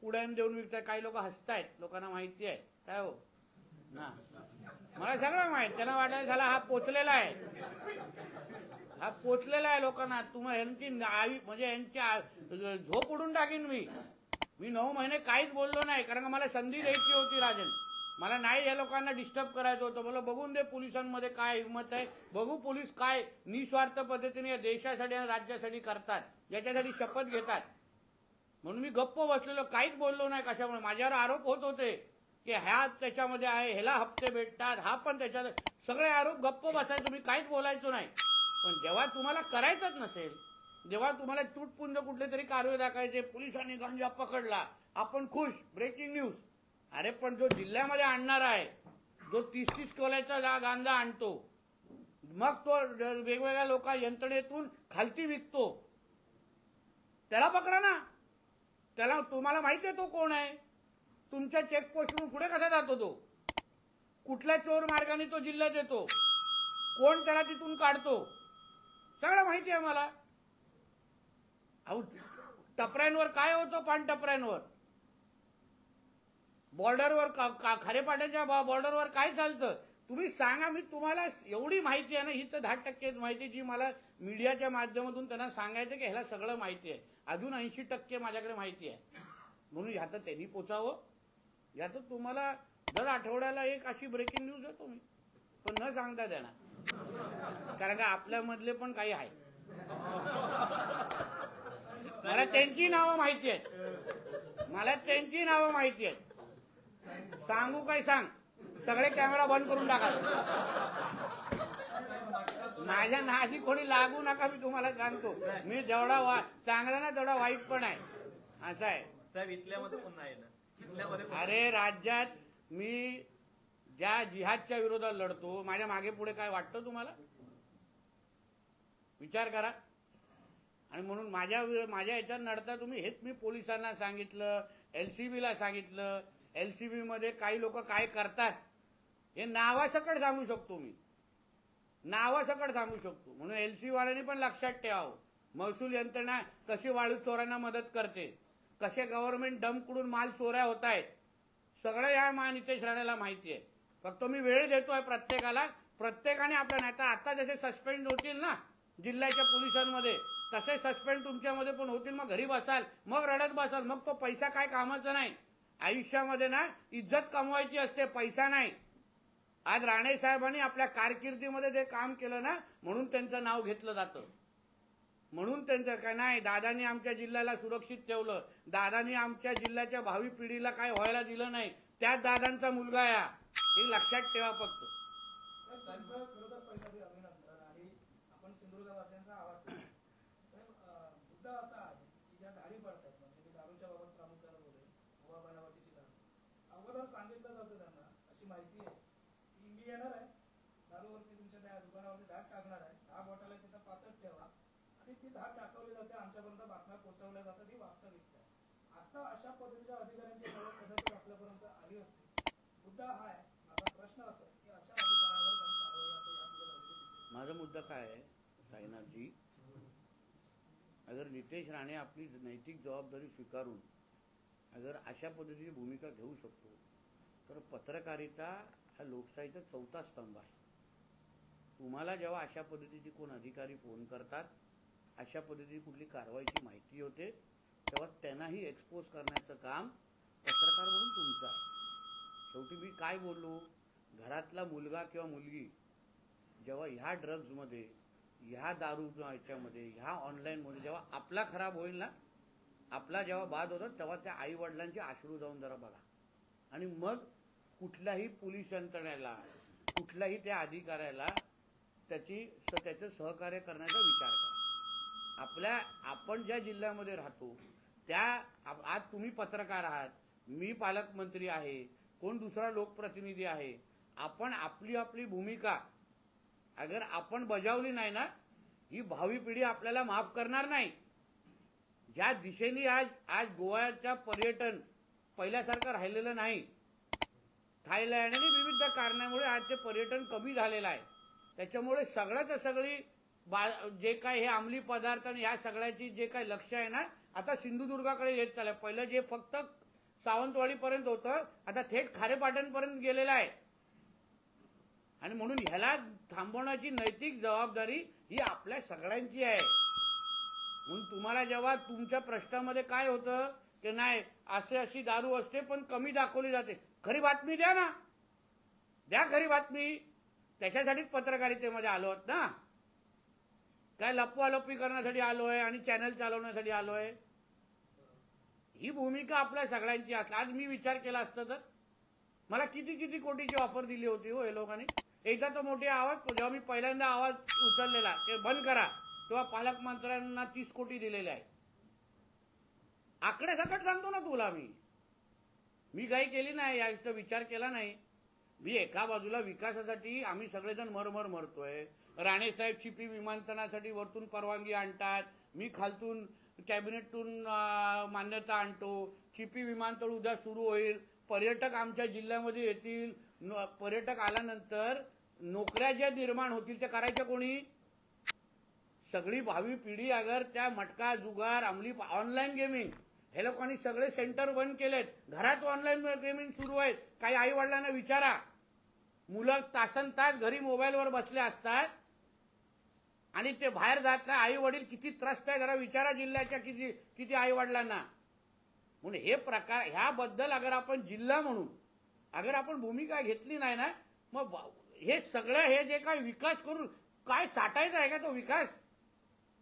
उड्यान देऊन विकतं, काही लोक हसतायत, लोकांना माहिती आहे काय हो ना. मला सगळं माहित. त्यांना वाटायला झाला हा पोचलेला आहे, हा पोचलेला आहे लोकांना. यांची आई म्हणजे यांची झोप उडून टाकीन मी 9 महिने काहीच बोललो नाही, कारण का मला संधी द्यायची होती राजन. मला नाही या लोकांना डिस्टर्ब करायचं होतं. मला बघून दे पोलिसांमध्ये काय हिंमत आहे, बघू पोलीस काय निस्वार्थ पद्धतीने या देशासाठी आणि राज्यासाठी करतात, याच्यासाठी शपथ घेतात. म्हणून मी गप्प बसलेलो, काहीच बोललो नाही. कशामुळे माझ्यावर आरोप होत होते की ह्या त्याच्यामध्ये आहे, ह्याला हप्ते भेटतात, हा पण त्याच्यात, सगळे आरोप गप्प बसायचो मी, काहीच बोलायचो नाही. पण जेव्हा तुम्हाला करायचंच नसेल, जेव्हा तुम्हाला तुटपुंज कुठले तरी कारवाई दाखवायचे, पोलिसांनी गांजा पकडला, आपण खुश, ब्रेकिंग न्यूज. अरे पण जो जिल्ह्यामध्ये आणणार आहे, जो 30-30 किलोचा गांजा आणतो, मग तो वेगवेगळ्या लोक यंत्रणेतून खालती विकतो, त्याला पकडा ना. त्याला तुम्हाला माहिती आहे तो कोण आहे, तुमच्या चेकपोस्टवरून पुढे कसा जातो, तो कुठल्या चोर मार्गाने तो जिल्ह्यात येतो, कोण त्याला तिथून काढतो, सगळं माहिती आहे मला. अहो टपऱ्यांवर काय होतं, पान टपऱ्यांवर, बॉर्डरवर खारेपाट्याच्या बॉर्डरवर काय चालतं, तुम्ही सांगा. मी तुम्हाला एवढी माहिती आहे ना, ही तर 10% माहिती जी मला मीडियाच्या माध्यमातून त्यांना सांगायचं की ह्याला सगळं माहिती आहे. अजून 80% माझ्याकडे माहिती आहे. म्हणून ह्यात त्यांनी पोचावं. यात तुम्हाला दर आठवड्याला एक अशी ब्रेकिंग न्यूज देतो मी, पण न सांगता देणार, कारण का आपल्यामधले पण काही आहे. मला त्यांची नावं माहिती आहेत, मला त्यांची नावं माहिती आहेत. सांगू काय सांग, सगळे कॅमेरा बंद करून टाका. माझ्या नादी कोणी लागू नका, मी तुम्हाला सांगतो. मी जेवढा चांगला ना तेवढा वाईट पण आहे, असं आहे साहेब. इथल्यामध्ये पण नाही ना, इथल्यामध्ये. अरे राज्यात मी ज्या जिहादच्या विरोधात लढतो, माझ्या मागे पुढे काय वाटतं तुम्हाला, विचार करा. आणि म्हणून माझ्या याच्यात लढता तुम्ही, हेच मी पोलिसांना सांगितलं, LCBला सांगितलं. LCB मध्ये काही लोक काय करतात हे नावासकट सांगू शकतो मी, नावासकट सांगू शकतो. म्हणून LCB वाल्यांनी पण लक्षात ठेवावं, महसूल यंत्रणा कशी वाळू चोरांना मदत करते, कसे गव्हर्नमेंट डंपकडून माल चोऱ्या होत आहेत, सगळं या नितेश राणेला माहिती आहे. फक्त मी वेळ देतोय प्रत्येकाला, प्रत्येकाने आपल्या, नाही तर आता जसे सस्पेंड होतील ना जिल्ह्याच्या पोलिसांमध्ये, तसे सस्पेंड तुमच्यामध्ये पण होतील. मग घरी बसाल, मग रडत बसाल, मग तो पैसा काय कामाचा नाही. आयुष्यामध्ये ना इज्जत कमवायची असते, पैसा नाही. आज राणे साहेबांनी आपल्या कारकिर्दीमध्ये जे काम केलं ना, म्हणून त्यांचं नाव घेतलं जातं. म्हणून त्यांचं काय नाही, दादांनी आमच्या जिल्ह्याला सुरक्षित ठेवलं, दादांनी आमच्या जिल्ह्याच्या भावी पिढीला काय व्हायला दिलं नाही, त्याच दादांचा मुलगा या, हे लक्षात ठेवा फक्त. खरोखर पहिला अभिनंदन. आणि आपण सिंधुदुर्गवासियांचा आवाज साहेब, मुद्दा असा आहे की ज्या गाडी पडतात, म्हणजे मी दारूच्या बाबत प्रामुख्याने बोलेल, गोवा बनावटीची दारू, अगोदर सांगितलं जातं त्यांना, अशी माहिती आहे की मी येणार आहे, दारूवरती तुमच्या त्या दुकानावरती धाड टाकणार आहे, 10 बॉटल तिथं पाचट ठेवा, आणि ती धाड टाकवली जाते, आमच्यापर्यंत बातम्या पोहोचवल्या जातात, ही वास्तविकता आहे. आता अशा पद्धतीच्या अधिकाऱ्यांची सवय कदाचित आपल्यापर्यंत आली असते. मुद्दा हा आहे, माझा प्रश्न असा आहे की अशा अधिकाऱ्यांवर काही कारवाई आता यापुढे झालेली दिसेल. माझा मुद्दा काय आहे साईनाथजी, अगर नितेश राणे आपली नैतिक जबाबदारी स्वीकारून अगर अशा पद्धतीची भूमिका घेऊ शकतो, तर पत्रकारिता हा लोकशाहीचा 4था स्तंभ आहे. तुम्हाला जेव्हा अशा पद्धतीची कोण अधिकारी फोन करतात, अशा पद्धतीची कुठली कारवाईची माहिती होते, तेव्हा त्यांनाही एक्सपोज करण्याचं काम पत्रकार म्हणून तुमचं आहे. शेवटी मी काय बोललो, घरातला मुलगा किंवा मुलगी जेव्हा ह्या ड्रग्जमध्ये, ह्या दारू याच्यामध्ये, ह्या ऑनलाईनमध्ये जेव्हा आपला खराब होईल ना, आपला जेव्हा बाद होतो, तेव्हा त्या आई वडिलांचे अश्रू जाऊन जरा बघा. आणि मग कुठल्याही पोलीस यंत्रणेला, कुठल्याही त्या अधिकाऱ्याला त्याचं सहकार्य करण्याचा विचार करा. आपण ज्या जिल्ह्यामध्ये राहतो आज तुम्ही पत्रकार आहात, मी पालकमंत्री आहे, कोण दुसरा लोकप्रतिनिधी आहे, आपण आपली आपली भूमिका अगर आपण बजावली नाही ना, ही भावी पिढी आपल्याला माफ करणार नाही. ज्या दिशेने आज गोव्याच्या पर्यटन पहिल्यासारखं राहिलेलं नाही. थायलंड आणि विविध कारणामुळे आज ते पर्यटन कमी झालेलं आहे. त्याच्यामुळे सगळ्यात सगळी जे काय हे अंमली पदार्थ आणि या सगळ्याची जे काय लक्ष आहे ना, आता सिंधुदुर्गाकडे येत चाललंय. पहिलं जे फक्त सावंतवाडीपर्यंत होतं, आता थेट खारेपाटणपर्यंत गेलेलं आहे. आणि म्हणून ह्याला थांबवण्याची नैतिक जबाबदारी ही आपल्या सगळ्यांची आहे. म्हणून तुम्हाला जेव्हा तुमच्या प्रश्नामध्ये काय होतं की नाही अशी दारू असते पण कमी दाखवली जाते, खरी बातमी द्या ना, द्या खरी बातमी. त्याच्यासाठीच पत्रकारितेमध्ये आलो आहोत ना, काय लपवालपी करण्यासाठी आलोय आणि चॅनल चालवण्यासाठी आलोय. ही भूमिका आपल्या सगळ्यांची असते. आज मी विचार केला असता तर मला किती किती कोटीची ऑफर दिली होती हो हे लोकांनी. एकदा तर मोठे आवाज, जेव्हा मी पहिल्यांदा आवाज उचललेला ते बंद करा, तेव्हा पालकमंत्र्यांना 30 कोटी दिलेले आहे. आकडे सकट सांगतो ना तुला, मी काही केली नाही, याचा विचार केला नाही. मी एका बाजूला विकासासाठी आम्ही सगळेजण मरतोय. राणेसाहेब चिपी विमानतळासाठी वरतून परवानगी आणतात, मी खालतून कॅबिनेटतून मान्यता आणतो. चिपी विमानतळ उद्या सुरू होईल, पर्यटक आमच्या जिल्ह्यामध्ये येतील. पर्यटक आल्यानंतर नोकऱ्या ज्या निर्माण होतील त्या करायच्या कोणी? सगळी भावी पिढी अगर त्या मटका, जुगार, अंमली, ऑनलाईन गेमिंग हे लोकांनी सगळे सेंटर बंद केलेत. घरात ऑनलाईन गेमिंग सुरू आहेत. काही आई वडिलांना विचारा, मुलं तासनतास घरी मोबाईलवर बसले असतात आणि ते बाहेर जात नाही. आई वडील किती त्रस्त आहे जरा विचारा जिल्ह्याच्या किती आई वडिलांना. म्हणून हे प्रकार ह्याबद्दल अगर आपण जिल्हा म्हणून अगर आपण भूमिका घेतली नाही ना, मग हे सगळं हे जे काय विकास करून काय चाटायचा आहे का तो विकास?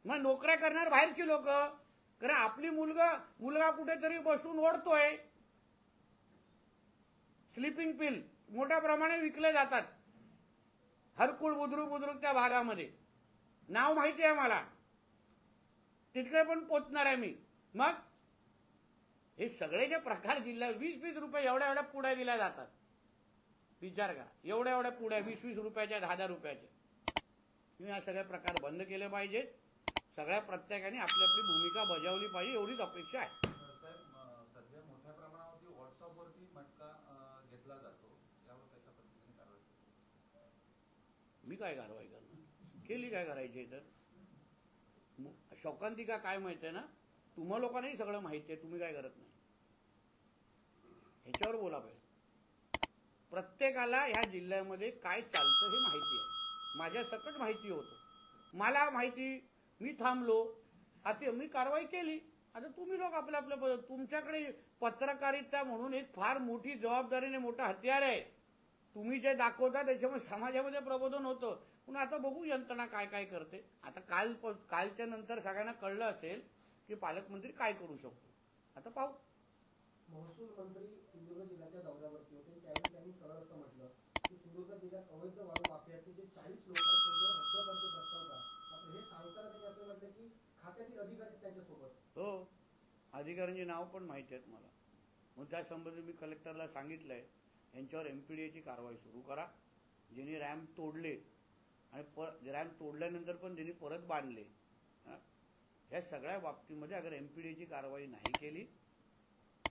मग नोकऱ्या करणार बाहेरची लोक, कारण आपली मुलगा कुठेतरी बसून ओढतोय. स्लीपिंग पिल मोठ्या प्रमाणे विकले जातात हरकुळ बुद्रुक त्या भागामध्ये. नाव माहिती आहे मला, तिकडे पण पोचणार आहे मी. मग हे सगळे जे प्रकार जिल्ह्यात 20-20 रुपये एवढ्या पुड्या दिल्या जातात. विचार करा, एवढ्या पुड्या 20-20 रुपयाच्या, 10-10 रुपयाच्या. तुम्ही हा सगळे प्रकार बंद केले पाहिजेत. सगळ्या प्रत्येकाने आपली आपली भूमिका बजावली पाहिजे, एवढीच अपेक्षा आहे. साहेब, सध्या मोठ्या प्रमाणावरती व्हॉट्सअपवरती मटका घेतला जातो, यावर कशा पद्धतीने कारवाई? मी काय कारवाई करणार, केली काय करायची तर? शौकांतिका काय माहिती आहे ना, तुम्हा लोकांनाही सगळं माहिती आहे, तुम्ही काय करत नाही. ह्याच्यावर बोला पाहिजे. प्रत्येकाला ह्या जिल्ह्यामध्ये काय चालतं हे माहिती आहे. माझ्या सकट माहिती होतं, मला माहिती, मी थांबलो, आता मी कारवाई केली. आता तुम्ही लोक आपल्या तुमच्याकडे पत्रकारिता म्हणून एक फार मोठी जबाबदारीने मोठा हत्यार आहे. तुम्ही जे दाखवता त्याच्यामुळे समाजामध्ये प्रबोधन होतं. पण आता बघू यंत्रणा काय काय करते. आता कालच्या नंतर सगळ्यांना कळलं असेल की पालकमंत्री काय करू शकतो. आता पाहू. महसूल मंत्री सिंधुदुर्ग जिल्ह्याच्या दौऱ्यावरती होते, त्यावेळी त्यांनी सरळ असं म्हटलं की सिंधुदुर्ग जिल्ह्यात अवैध वाळू माफियाचे जे 40 लोक आहेत त्यांच्यावर हद्द करते प्रस्ताव करा. आता हे सांगताना त्यांनी असं म्हटलं की खात्यातील अधिकारी त्यांच्यासोबत. हो, अधिकाऱ्यांची नाव पण माहिती आहेत मला. मग त्या संबंधी मी कलेक्टरला सांगितलंय यांच्यावर MPDAची कारवाई सुरू करा. ज्यांनी रॅम्प तोडले आणि रॅम्प तोडल्यानंतर पण त्यांनी परत बांधले, ह्या सगळ्या बाबतीमध्ये अगर MPDAची कारवाई नाही केली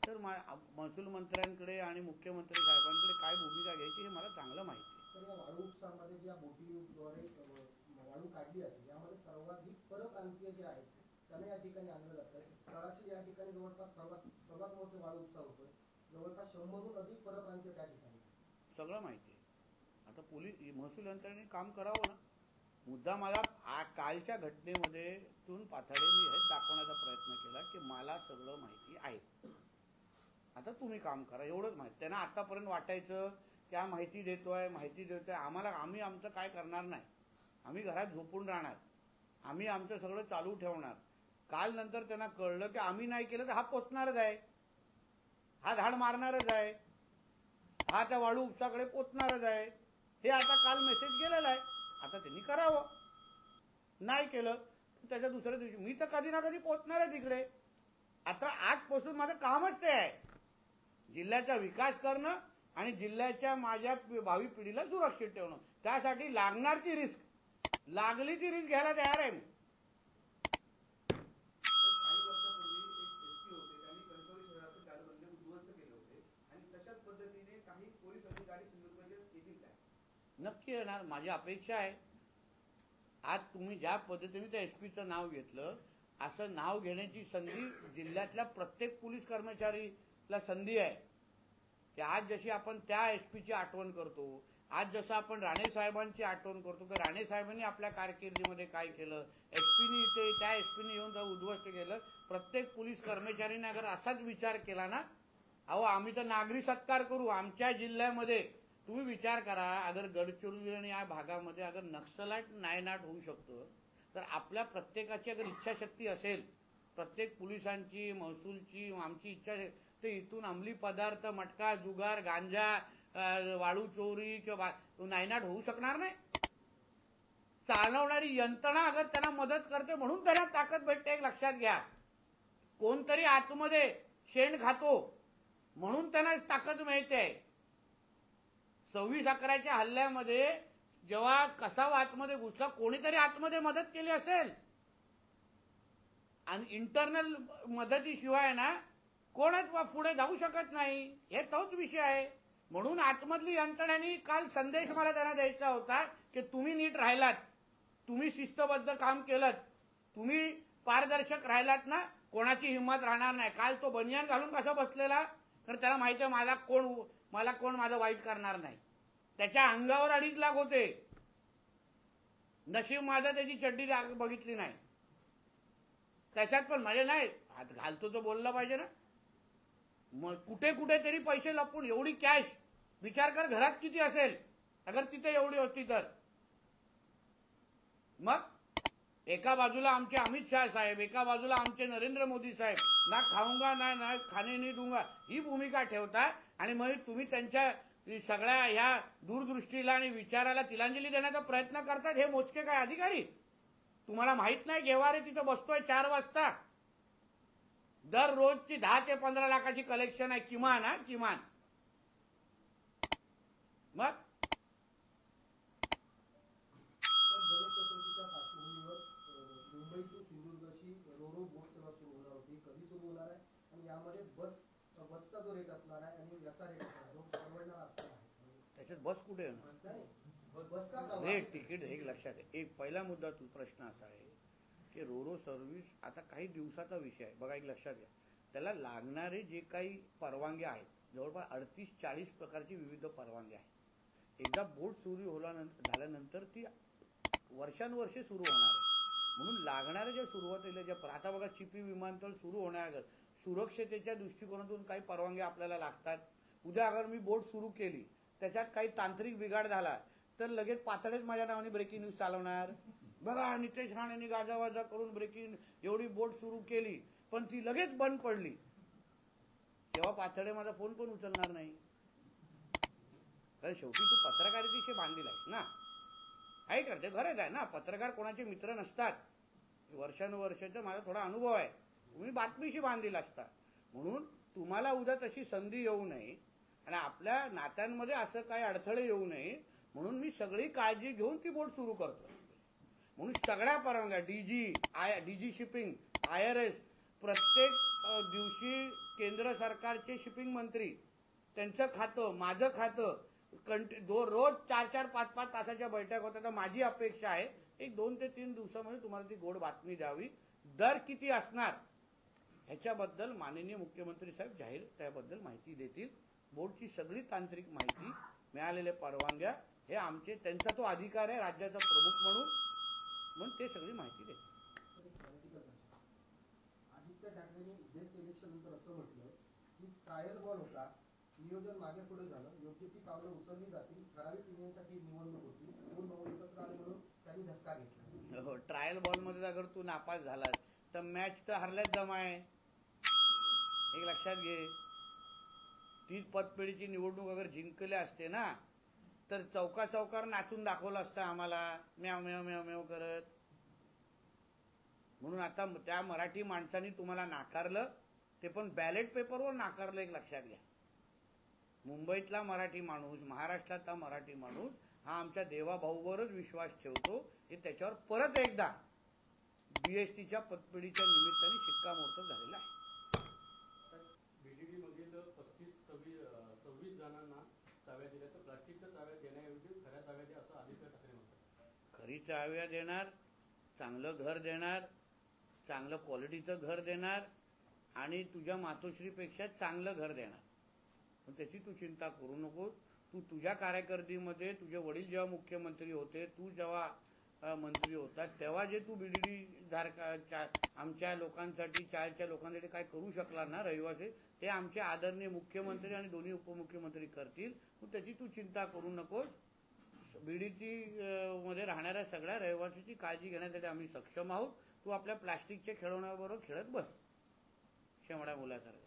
तर महसूल मंत्र्यांकडे आणि मुख्यमंत्री साहेबांकडे काय भूमिका घ्यायची हे मला चांगलं माहिती आहे. तर या वाळू उपसामध्ये ज्या बोटीद्वारे वाळू काढली जाते यामध्ये सर्वाधिक परप्रांतीय जे आहेत त्यांना या ठिकाणी आणलं जातं. तळाशी या ठिकाणी जवळपास सर्वात मोठे वाळू उपसा होतोय. जवळपास 100हून अधिक परप्रांतीय त्या ठिकाणी. सगळं माहिती आहे. आता महसूल यंत्रणेने काम करावं ना. मुद्दा मला कालच्या घटनेमध्ये पाथाडे मी हेच दाखवण्याचा प्रयत्न केला की मला सगळं माहिती आहे. आता तुम्ही काम करा, एवढंच माहिती. त्यांना आतापर्यंत वाटायचं की हा माहिती देतोय. आम्ही आमचं काय करणार नाही, आम्ही घरात झोपून राहणार, आम्ही आमचं सगळं चालू ठेवणार. काल नंतर त्यांना कळलं की आम्ही नाही केलं तर हा पोचणारच आहे, हा धाड मारणारच आहे, हा त्या वाळू उपसाकडे पोचणारच आहे. हे आता काल मेसेज गेलेला आहे. आता त्यांनी करावं. नाही केलं त्याच्या दुसऱ्या दिवशी मी तर कधी ना कधी पोहोचणार आहे तिकडे. आता आजपासून माझं कामच ते आहे, जिल्ह्याचा विकास करणं आणि जिल्ह्याच्या माझ्या भावी पिढीला सुरक्षित ठेवणं. त्यासाठी लागणार ती रिस्क, लागली ती रिस्क घ्यायला तयार आहे मी. काही वर्षापूर्वी एक एसपी होते, त्यांनी कणकवली शहरातील दारूबंदी उद्ध्वस्त केले होते आणि तशाच पद्धतीने काही पोलीस अधिकारी सिंधुदुर्गात येतील काय? नक्की येणार, माझी अपेक्षा आहे. आज तुम्ही ज्या पद्धतीने त्या एसपीचं नाव घेतलं, असं नाव घेण्याची संधी जिल्ह्यातल्या प्रत्येक पोलीस कर्मचारीला संधी आहे. की आज जशी आपण त्या एसपीची आठवण करतो, आज जसं आपण राणे साहेबांची आठवण करतो की राणे साहेबांनी आपल्या कारकिर्दीमध्ये काय केलं, एसपीनी इथे त्या एसपीने येऊन जर उद्ध्वस्त केलं, प्रत्येक पोलीस कर्मचारीने अगर असाच विचार केला ना, अहो आम्ही तर नागरी सत्कार करू. आमच्या जिल्ह्यामध्ये तुम्ही विचार करा, अगर गडचिरोली आणि या भागामध्ये अगर नक्षलाट नायनाट होऊ शकतो, तर आपल्या प्रत्येकाची अगर इच्छाशक्ती असेल, प्रत्येक पोलिसांची, महसूलची, आमची इच्छा ते इथून अंमली पदार्थ, मटका, जुगार, गांजा, वाळू चोरी किंवा नायनाट होऊ शकणार नाही. चालवणारी यंत्रणा अगर त्यांना मदत करते म्हणून त्यांना ताकद भेटते. एक लक्षात घ्या, कोणतरी आतमध्ये शेण खातो म्हणून त्यांना ताकद मिळते. 26/11च्या हल्ल्यामध्ये जेव्हा कसाव आतमध्ये घुसला, कोणीतरी आतमध्ये मदत केली असेल. आणि इंटरनल मदतीशिवाय ना कोणच पुढे जाऊ शकत नाही, हे तोच विषय आहे. म्हणून आतमधली यंत्रणांनी काल संदेश मला त्यांना द्यायचा होता की तुम्ही नीट राहिलात, तुम्ही शिस्तबद्ध काम केलं, तुम्ही पारदर्शक राहिलात ना, कोणाची हिंमत राहणार नाही. काल तो बनियान घालून कसा बसलेला, तर त्याला माहिती आहे मला कोण माझं वाईट करणार नाही. त्याच्या अंगावर 2.5 लाख होते. नशीब माझं त्याची चड्डी बघितली नाही. त्याच्यात पण माझे नाही हात घालतो तो बोलला पाहिजे ना. मग कुठे कुठे तरी पैसे लपून एवढी कॅश, विचार कर घरात किती असेल अगर तिथे एवढी होती तर. मग एका बाजूला आमचे अमित शाह साहेब, एका बाजूला आमचे नरेंद्र मोदी साहेब, ना खाऊंगा ना खाने नहीं दूंगा ही भूमिका ठेवता, आणि मग तुम्ही त्यांच्या सगळ्या ह्या दूरदृष्टीला आणि विचाराला तिलांजली देण्याचा प्रयत्न करतात. हे मोजके काय अधिकारी? तुम्हाला माहित नाही गेवारे तिथं बसतोय 4 वाजता, दररोजची 10 ते 15 लाखाची कलेक्शन आहे किमान. किमान मग गणेश चतुर्थीच्या पार्श्वभूमीवर मुंबई टू सिंधुदुर्गची रोरो बोट सेवा सुरू होणार होती, कधी सुरू होणार आहे आणि यामध्ये बसचा जो रेट असणार आहे आणि याचा रेट जो परवडणार असणार आहे, त्याच्यात बस कुठे येणार? बसचा रेट तिकीट एक लक्षात आहे. एक पहिला मुद्दा तू प्रश्न असा आहे की रोरो सर्व्हिस आता काही दिवसाचा विषय आहे. बघा, एक लक्षात घ्या, त्याला लागणारे जे काही परवानग्या आहेत, जवळपास 38-40 प्रकारची विविध परवानग्या आहेत. एकदा बोट सुरू झाल्यानंतर ती वर्षानुवर्षे सुरू होणार आहे. म्हणून लागणाऱ्या ज्या सुरुवातीला ज्या आता बघा, चिपी विमानतळ सुरू होण्याअगोदर सुरक्षतेच्या दृष्टिकोनातून काही परवानग्या आपल्याला लागतात. उद्या अगर मी बोट सुरू केली, त्याच्यात काही तांत्रिक बिघाड झाला, तर लगेच पातळीत माझ्या नावाने ब्रेकिंग न्यूज चालवणार. बघा, नितेश राणेंनी गाजावाजा करून ब्रेकिंग एवढी बोट सुरू केली, पण ती लगेच बंद पडली, तेव्हा पातळे माझा फोन पण उचलणार नाही. कारण शेवटी तू पत्रकारितेशी बांधील आहेस ना. काय करते, गरज आहे ना. पत्रकार कोणाचे मित्र नसतात. वर्षानुवर्षाचा माझा थोडा अनुभव आहे. तुम्ही बातमीशी बांधील असता, म्हणून तुम्हाला उद्या तशी संधी येऊ नये आणि आपल्या नात्यांमध्ये असं काही अडथळे येऊ नये म्हणून मी सगळी काळजी घेऊन ती बोट सुरू करतो. म्हणून सगळ्या परवानग्या डीजी शिपिंग, IRS, प्रत्येक दिवशी केंद्र सरकारचे शिपिंग मंत्री, त्यांचं खातं, माझं खातं, रोज 4-4, 5-5 तासाच्या बैठक होत्या. तर माझी अपेक्षा आहे 1-2 ते 3 दिवसामध्ये तुम्हाला ती गोड बातमी द्यावी. दर किती असणार ह्याच्याबद्दल माननीय मुख्यमंत्री साहेब जाहीर त्याबद्दल माहिती देतील. बोर्डची सगळी तांत्रिक माहिती, मिळालेल्या परवानग्या, हे आमचे, त्यांचा तो अधिकार आहे राज्याचा प्रमुख म्हणून ते सगळी माहिती देतील. आदित्य ठाकरेंनी बेस्ट इलेक्शन नंतर असं म्हटलं की ट्रायल बॉल होता, नियोजन मागे पुढे झालं, योग्य ती पावलं उचलली जातील, ठराविक युनियनसाठी निवडणूक होती, 2 भाऊ एकत्र आले म्हणून त्यांनी धसका घेतला. हो, ट्रायल बॉलमध्ये अगर तू नापास झालास तर मॅच तर हरल्याच जमा आहे. एक लक्षात घे, ती पतपेढीची निवडणूक अगर जिंकले असते ना, तर चौकावर नाचून दाखवलं असतं आम्हाला, म्याव म्याव म्याव म्याव करत. म्हणून आता त्या मराठी माणसांनी तुम्हाला नाकारलं, ते पण बॅलेट पेपरवर नाकारलं. एक लक्षात घ्या, मुंबईतला मराठी माणूस, महाराष्ट्रातला मराठी माणूस हा आमच्या देवाभाऊवरच विश्वास ठेवतो. हे त्याच्यावर परत एकदा बीएसटीच्या पतपेढीच्या निमित्ताने शिक्कामोर्तब झालेला आहे. बीडीडी मधील 26 जणांना चाव्या दिल्या, तर प्लास्टिकच्या चाव्या देण्याऐवजी खऱ्या चाव्या द्या असं आदित्य ठाकरे म्हणतात. खरी चाव्या देणार, चांगलं घर देणार, चांगलं क्वालिटीचं घर देणार आणि तुझ्या मातोश्रीपेक्षा चांगलं घर देणार. पण त्याची तू चिंता करू नको. तू तुझ्या कारकिर्दीमध्ये तुझे वडील जेव्हा मुख्यमंत्री होते, तू जेव्हा मंत्री होता, तेव्हा जे तू बीडीडी धारका आमच्या लोकांसाठी, चाळच्या लोकांसाठी काय करू शकला ना रहिवासी, ते आमचे आदरणीय मुख्यमंत्री आणि दोन्ही उपमुख्यमंत्री करतील. तू त्याची तू चिंता करू नकोस. बीडीटी मध्ये राहणाऱ्या सगळ्या रहिवासीची काळजी घेण्यासाठी आम्ही सक्षम आहोत. तू आपल्या प्लास्टिकच्या खेळवण्याबरोबर खेळत बस शेवड्या मुलासारखं.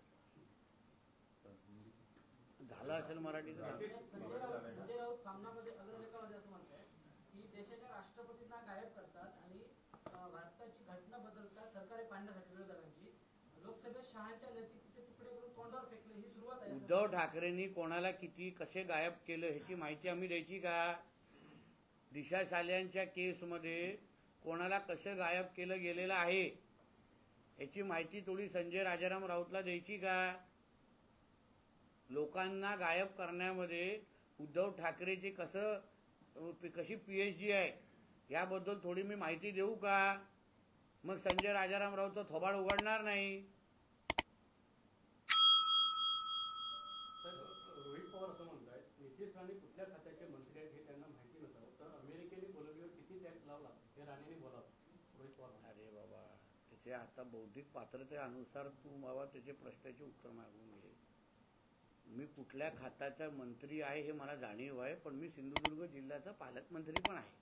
झालं असेल मराठीचं. संजय राऊत सामनामध्ये अग्रलेखामध्ये असं म्हणतात की देशाच्या राष्ट्रपतींना गायब करतात आणि भारताची घटना बदलतात सरकारी पाडण्यासाठी विरोधकांची. लोकसभेत शहांच्या नैतिकतेचे तुकडे करून तोंडावर फेकले, ही सुरुवात आहे. उद्धव ठाकरेंनी कोणाला किती कसे गायब केलं ह्याची माहिती आम्ही द्यायची का? दिशा साल्यांच्या केसमध्ये कोणाला कसं गायब केलं गेलेलं आहे याची माहिती थोडी संजय राजाराम राऊतला द्यायची का? लोकांना गायब करण्यामध्ये उद्धव ठाकरेची कशी पीएचडी आहे याबद्दल थोडी मी माहिती देऊ का? मग संजय राजाराम राऊतचं थोबाड उघडणार नाही. रोहित पवार असं म्हणतात, नितीश राणे कुठल्या खात्याचे मंत्री आहेत हे त्यांना माहिती नसावं, तर अमेरिकेने बोलवल्यावर किती टॅक्स लावला हे राणेने बोलावं. रोहित पवार. अरे बाबा, त्याचे आता बौद्धिक पात्रतेनुसार तू बाबा त्याचे प्रश्नाचे उत्तर मागून घे. मी कुठल्या खात्याचा मंत्री आहे हे मला जाणीव आहे, पण मी सिंधुदुर्ग जिल्ह्याचा पालकमंत्री पण आहे.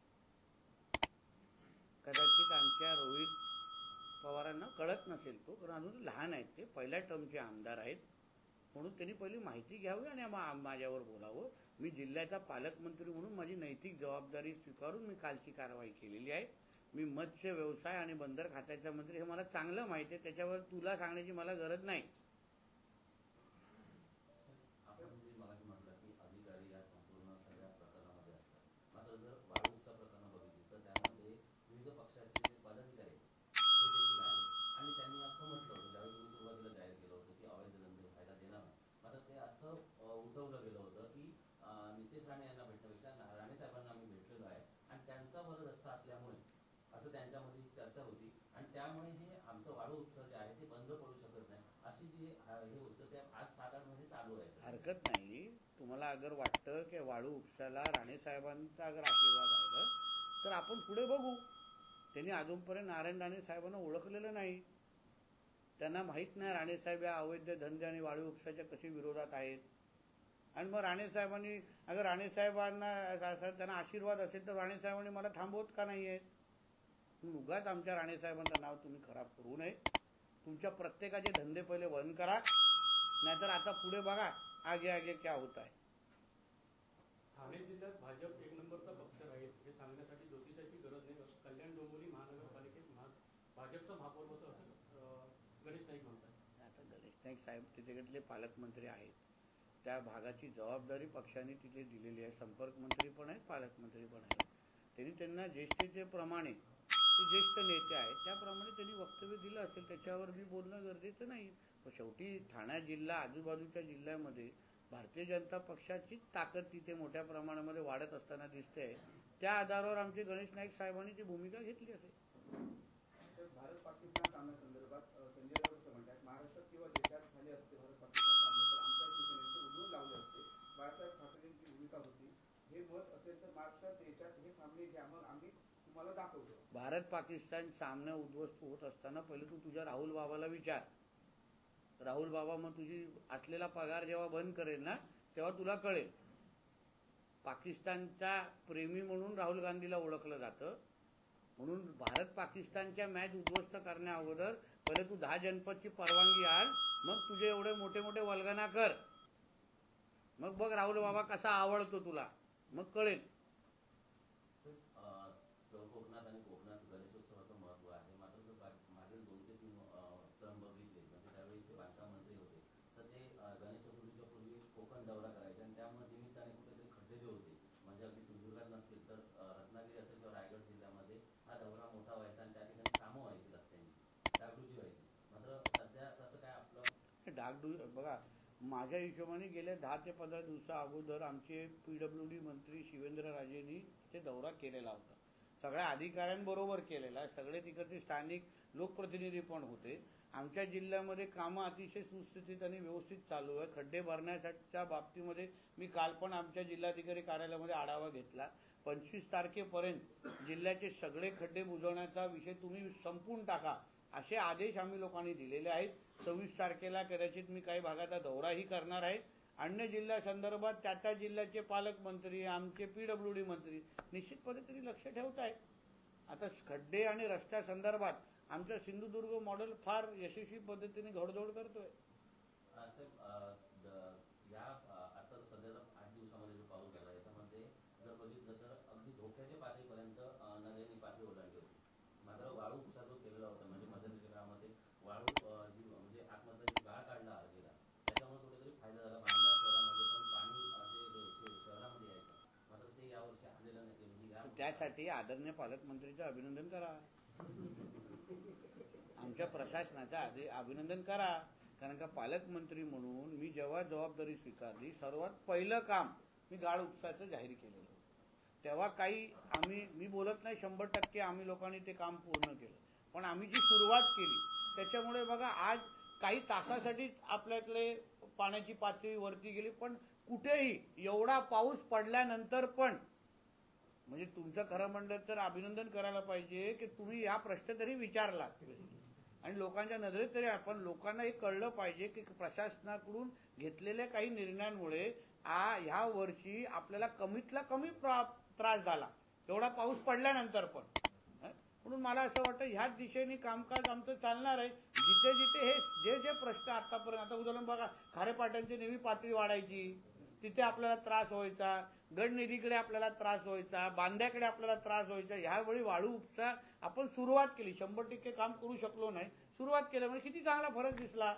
कदाचित आमच्या रोहित पवारांना कळत नसेल तो, कारण अजून लहान आहेत, ते पहिल्या टर्मचे आमदार आहेत. म्हणून त्यांनी पहिली माहिती घ्यावी आणि माझ्यावर बोलावं. मी जिल्ह्याचा पालकमंत्री म्हणून माझी नैतिक जबाबदारी स्वीकारून मी कालची कारवाई केलेली आहे. मी मत्स्य व्यवसाय आणि बंदर खात्याचा मंत्री हे मला चांगलं माहिती आहे, त्याच्यावर तुला सांगण्याची मला गरज नाही. आपण जे मगाशी म्हटलं की अधिकारी या संपूर्ण सगळ्या प्रकरणामध्ये असतात, मात्र जर वाळूचा प्रकरण बघितली तर त्यामध्ये विविध पक्षाचे जे पदाधिकारी हे देखील आहेत आणि त्यांनी असं म्हटलं होतं, ज्यावेळी तुम्ही सुरुवातीला जाहीर केलं होतं की अवैध धंदे व्हायला देणार नाही, मात्र ते असं उठवलं गेलं होतं की नितेश राणे यांना भेटण्यापेक्षा राणे साहेबांना आम्ही भेटलेलो आहे आणि त्यांचा बरं रस्ता असल्यामुळे असं त्यांच्यामध्ये चर्चा होती आणि त्यामुळे हे आमचं वाळू उत्सव जे आहे ते बंद पडू शकत नाही अशी जी हे होतं ते आज 7-8 महिने चालू आहे. हरकत नाही. तुम्हाला अगर वाटतं की वाळू उपसाला राणे साहेबांचा अगर आशीर्वाद आहे तर आपण पुढे बघू. त्यांनी अजूनपर्यंत नारायण राणे साहेबांना ओळखलेलं नाही. त्यांना माहीत नाही राणे साहेब या अवैध धंदे आणि वाळू उपसाच्या कशी विरोधात आहेत. आणि मग राणे साहेबांनी अगर राणे साहेबांना त्यांना आशीर्वाद असेल तर राणे साहेबांनी मला थांबवत का नाही आहेत? उगाच आमच्या राणे साहेबांचं नाव तुम्ही खराब करू नये. तुमच्या प्रत्येकाचे धंदे पहिले बंद करा, नाहीतर आता पुढे बघा आगे आगे क्या होता है. ठाणे जिल्ह्यात भाजप एक नंबरचा पक्ष राहील हे सांगण्यासाठी ज्योतिषाची गरज नाही असं कल्याण डोंबिवली महानगरपालिकेत भाजपचा महापौर गणेश नाईक म्हणतात. आता गणेश नाईक साहेब तिथे पालकमंत्री आहेत, त्या भागाची जबाबदारी पक्षाने तिथे दिलेली आहे. संपर्क मंत्री पण आहेत, पालकमंत्री पण आहेत. त्यांनी त्यांना ज्येष्ठतेप्रमाणे ते ज्येष्ठ नेते आहेत त्याप्रमाणे त्यांनी वक्तव्य दिलं असेल, त्याच्यावर मी बोलणं गरजेचं नाही. पण शेवटी ठाणे जिल्हा आजूबाजूच्या जिल्ह्यामध्ये भारतीय जनता पक्षाची ताकद तिथे मोठ्या प्रमाणामध्ये वाढत असताना दिसते. त्या आधारावर आमचे गणेश नाईक साहेबांनी ती भूमिका घेतली असेल. भारत पाकिस्तान सामन्यासंदर्भात संजय राऊत असं म्हणतात, महाराष्ट्रात किंवा देशात झाले असते भारत पाकिस्तान सामने तर आमच्या शिवसेनेचे उधळून लावले असते. बाळासाहेब ठाकरेंची भूमिका होती. हे मत असेल तर महाराष्ट्रात देशात हे सामने घ्या, मग आम्ही तुम्हाला दाखवतो. भारत पाकिस्तान सामना उद्ध्वस्त होत असताना पहिले तू तुझ्या राहुल बाबाला विचार. राहुल बाबा मग तुझी असलेला पगार जेव्हा बंद करेल ना तेव्हा तुला कळेल. पाकिस्तानचा प्रेमी म्हणून राहुल गांधीला ओळखलं जातं. म्हणून भारत पाकिस्तानच्या मॅच उद्ध्वस्त करण्या अगोदर पहिले तू 10 जनपदची परवानगी आण, मग तुझे एवढे मोठे मोठे वल्गना कर, मग बघ राहुल बाबा कसा आवडतो तुला, मग कळेल. कोकणात आणि कोकणात गणेशोत्सवाचं महत्व आहे, मात्र जर दौरा करायचा आणि त्यामुळे निमित्ताने कुठेतरी खड्डे जे होते म्हणजे अगदी सिंधुदुर्गात नसतील तर रत्नागिरी असेल किंवा रायगड जिल्ह्यामध्ये हा दौरा मोठा व्हायचा आणि त्या ठिकाणी कामं व्हायची रस्त्यांची डागडुजी व्हायची. मात्र सध्या तसं काय आपलं डागडुजी बघा, माझ्या हिशोबाने गेल्या 10 ते 15 दिवसा अगोदर आमचे PWD मंत्री शिवेंद्रराजेंनी ते दौरा केलेला होता. सगळ्या अधिकाऱ्यांबरोबर केलेला, सगळे तिकडचे स्थानिक लोकप्रतिनिधी पण होते. आमच्या जिल्ह्यामध्ये कामं अतिशय सुस्थितीत आणि व्यवस्थित चालू आहे. खड्डे भरण्याच्या बाबतीमध्ये मी काल पण आमच्या जिल्हाधिकारी कार्यालयामध्ये आढावा घेतला. 25 तारखेपर्यंत जिल्ह्याचे सगळे खड्डे बुजवण्याचा विषय तुम्ही संपून टाका असे आदेश आम्ही लोकांनी दिलेले आहेत. 26 तारखेला कदाचित मी काही भागाचा दौराही करणार आहे. अन्य जिल्ह्यासंदर्भात त्या जिल्ह्याचे पालकमंत्री, आमचे PWD मंत्री निश्चित पद्धतीने लक्ष ठेवत आहेत. आता खड्डे आणि रस्त्यासंदर्भात आमचं सिंधुदुर्ग मॉडेल फार यशस्वी पद्धतीने घोडदौड करतोय. या आता सध्याचा 8 दिवसामध्ये जो पाऊस झाला याच्यामध्ये जर बघितलं तर अगदी धोक्याच्या पातळीपर्यंत नद्यांनी पातळी ओलांडली होती. मात्र वाळू उपसा जो केलेला होता म्हणजे मध्यंतरी काळामध्ये वाळू जी म्हणजे आतमधला जी गाळ काढला गेला त्याच्यामुळे कुठेतरी फायदा झाला. बांदा शहरामध्ये पण पाणी जे शहरामध्ये यायचं मात्र ते यावर्षी आलेलं नाही. म्हणजे त्यासाठी आदरणीय पालकमंत्रीचं अभिनंदन करा, आमच्या प्रशासनाचं अभिनंदन करा. कारण का पालकमंत्री म्हणून मी जेव्हा जबाबदारी स्वीकारली सर्वात पहिलं काम मी गाळ उपसाचं जाहीर केलेलं होतं. तेव्हा काही मी बोलत नाही 100% आम्ही लोकांनी ते काम पूर्ण केलं, पण आम्ही जी सुरुवात केली त्याच्यामुळे बघा आज काही तासासाठी आपल्याकडे पाण्याची पातळी वरती गेली. पण कुठेही एवढा पाऊस पडल्यानंतर पण म्हणजे तुमचं खरं म्हणलं तर अभिनंदन करायला पाहिजे की तुम्ही हा प्रश्न तरी विचारला आणि लोकांच्या नजरेत तरी आपण लोकांना हे कळलं पाहिजे की प्रशासनाकडून घेतलेल्या काही निर्णयांमुळे ह्या वर्षी आपल्याला कमीतला कमी त्रास झाला एवढा पाऊस पडल्यानंतर पण. म्हणून मला असं वाटतं ह्याच दिशेने कामकाज आमचं चालणार आहे. जिथे जिथे हे जे प्रश्न आतापर्यंत, आता उदाहरण बघा, खारेपाट्यांची नेहमी पातळी वाढायची, तिथे आपल्याला त्रास व्हायचा, गडनिधीकडे आपल्याला त्रास व्हायचा, बांद्याकडे आपल्याला त्रास व्हायचा. ह्यावेळी वाळू उपसा आपण सुरुवात केली, 100% काम करू शकलो नाही, सुरुवात केल्यामुळे किती चांगला फरक दिसला.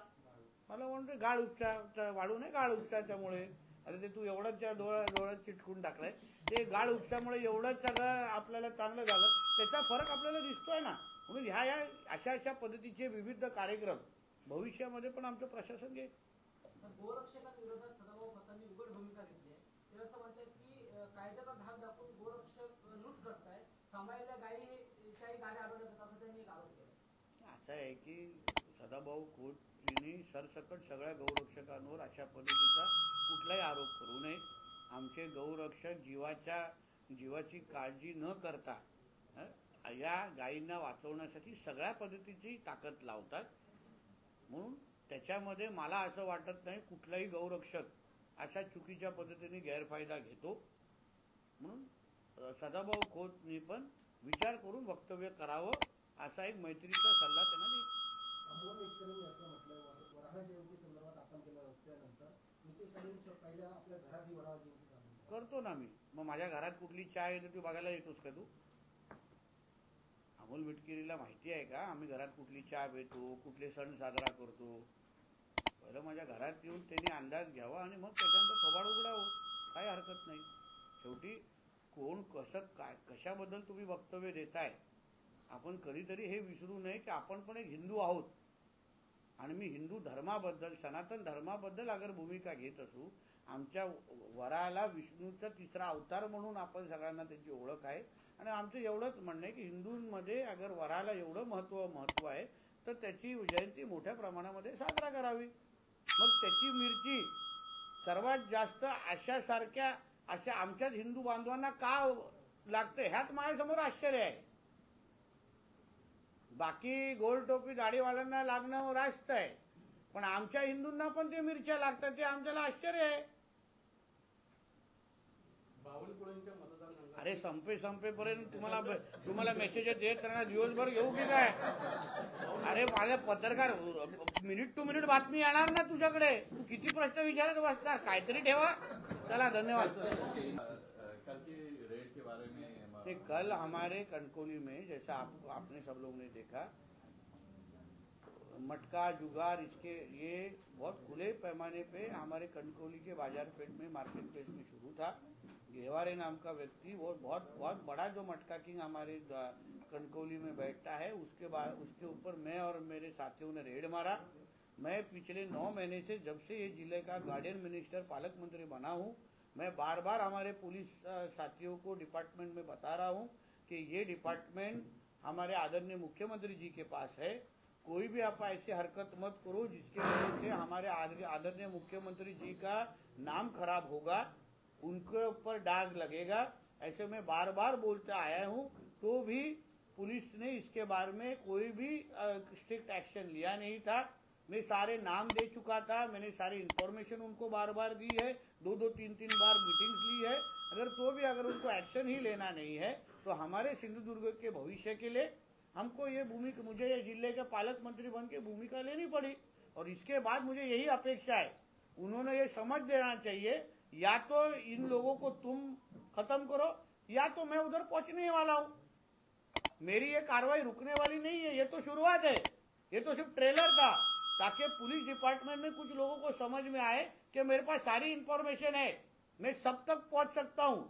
मला म्हणतो गाळ उपसा, वाळू नाही गाळ उपसाच्यामुळे, अरे ते तू एवढंच डोळ्यात चिटकून टाकलंय, ते गाळ उपसामुळे एवढंच सगळं आपल्याला चांगलं झालं, त्याचा फरक आपल्याला दिसतोय ना. म्हणून ह्या अशा पद्धतीचे विविध कार्यक्रम भविष्यामध्ये पण आमचं प्रशासन घेईल. गोरक्षकांविरोधात सदाभाऊ खोतांनी उघड भूमिका घेतली आहे. ते असं म्हणतात की कायद्याचा धाक दाखवून गोरक्षक लूट करतायत, सांभाळलेल्या गायीच्याही गाड्या अडवण्यात असं त्यांनी एक आरोप केला. असं आहे की सदाभाऊ खोतजींनी सरसकट सगळ्या गौरक्षकांवर अशा पद्धतीचा कुठलाही आरोप करू नये. आमचे गौरक्षक जीवाची काळजी न करता या गायींना वाचवण्यासाठी सगळ्या पद्धतीची ताकद लावतात. म्हणून त्याच्यामध्ये मला असं वाटत नाही कुठलाही गौरक्षक अशा चुकीच्या पद्धतीने गैरफायदा घेतो. म्हणून सदाभाऊ खोतनी पण विचार करून वक्तव्य करावं असा एक मैत्रीचा सल्ला त्यांना देईल. अमोल मिटकरींनी असं म्हटलं, वराह जयंती संदर्भात आपण केलं रस्त्यानंतर नितेश राणे पहिल्या आपल्या घरातही वराह जयंती करतो ना मी. मग माझ्या घरात कुठली चहा येते तू बघायला येतोस का तू? अमोल मिटकरीला माहिती आहे का आम्ही घरात कुठली चहा पितो, कुठले सण साजरा करतो? पहिलं माझ्या घरात येऊन त्यांनी अंदाज घ्यावा आणि मग त्याच्यानंतर थोबाड उघडावं, काही हरकत नाही. शेवटी कोण कसं काय कशाबद्दल तुम्ही वक्तव्य देताय, आपण कधीतरी हे विसरू नये की आपण पण एक हिंदू आहोत आणि मी हिंदू धर्माबद्दल, सनातन धर्माबद्दल अगर भूमिका घेत असू, आमच्या वराला विष्णूचा 3रा अवतार म्हणून आपण सगळ्यांना त्याची ओळख आहे आणि आमचं एवढंच म्हणणं आहे की हिंदूंमध्ये अगर वराला एवढं महत्त्व आहे तर त्याची जयंती मोठ्या प्रमाणामध्ये साजरा करावी. मग त्याची मिरची सर्वात जास्त अशा आमच्याच हिंदू बांधवांना का लागते ह्यात माझ्यासमोर आश्चर्य आहे. बाकी गोल टोपी दाढीवाल्यांना लागणं रास्त आहे, पण आमच्या हिंदूंना पण ते मिरच्या लागतात, ते आमच्याला आश्चर्य आहे. अरे संपेपर्यंत तुम्हाला मेसेज देत राहणार, दिवसभर घेऊ की काय? अरे माझे पत्रकार मिनिट टू मिनिट बातमी येणार ना तुझ्याकडे, तू किती प्रश्न विचारत बसणार, काहीतरी ठेवा. चला धन्यवाद. कल हमारे कणकौली में जैसा आपने सब लोगों ने देखा, मटका जुगार इसके ये बहुत खुले पैमाने पे हमारे कनकौली के बाजार पेट में मार्केट प्लेस में शुरू था। गेवारे नाम का व्यक्ति वो बहुत बड़ा जो मटका किंग हमारे कनकौली में बैठता है, उसके ऊपर मैं और मेरे साथियों ने रेड मारा। मैं पिछले 9 महीने से जब से ये जिले का गार्डियन मिनिस्टर पालक मंत्री बना हूँ, मैं बार बार हमारे पुलिस साथियों को डिपार्टमेंट में बता रहा हूँ कि ये डिपार्टमेंट हमारे आदरणीय मुख्यमंत्री जी के पास है। कोई भी आप ऐसी हरकत मत करो जिसके वजह से हमारे आदरणीय मुख्यमंत्री जी का नाम खराब होगा, उनके ऊपर दाग लगेगा। ऐसे मैं बार बार बोलते आया हूँ, तो भी पुलिस ने इसके बारे में कोई भी स्ट्रिक्ट एक्शन लिया नहीं था। मैं सारे नाम दे चुका था, मैंने सारी इंफॉर्मेशन उनको बार बार दी है, 2-2, 3-3 बार मीटिंग्स ली है। अगर उनको एक्शन ही लेना नहीं है तो हमारे सिंधुदुर्ग के भविष्य के लिए हमको ये भूमिका, मुझे ये जिले के पालक मंत्री बन के भूमिका लेनी पड़ी। और इसके बाद मुझे यही अपेक्षा है, उन्होंने ये समझ देना चाहिए, या तो इन लोगों को तुम खत्म करो या तो मैं उधर पहुंचने वाला हूं। मेरी ये कार्रवाई रुकने वाली नहीं है, ये तो शुरुआत है, ये तो सिर्फ ट्रेलर था, ताकि पुलिस डिपार्टमेंट में कुछ लोगों को समझ में आए कि मेरे पास सारी इंफॉर्मेशन है, मैं सब तक पहुंच सकता हूं,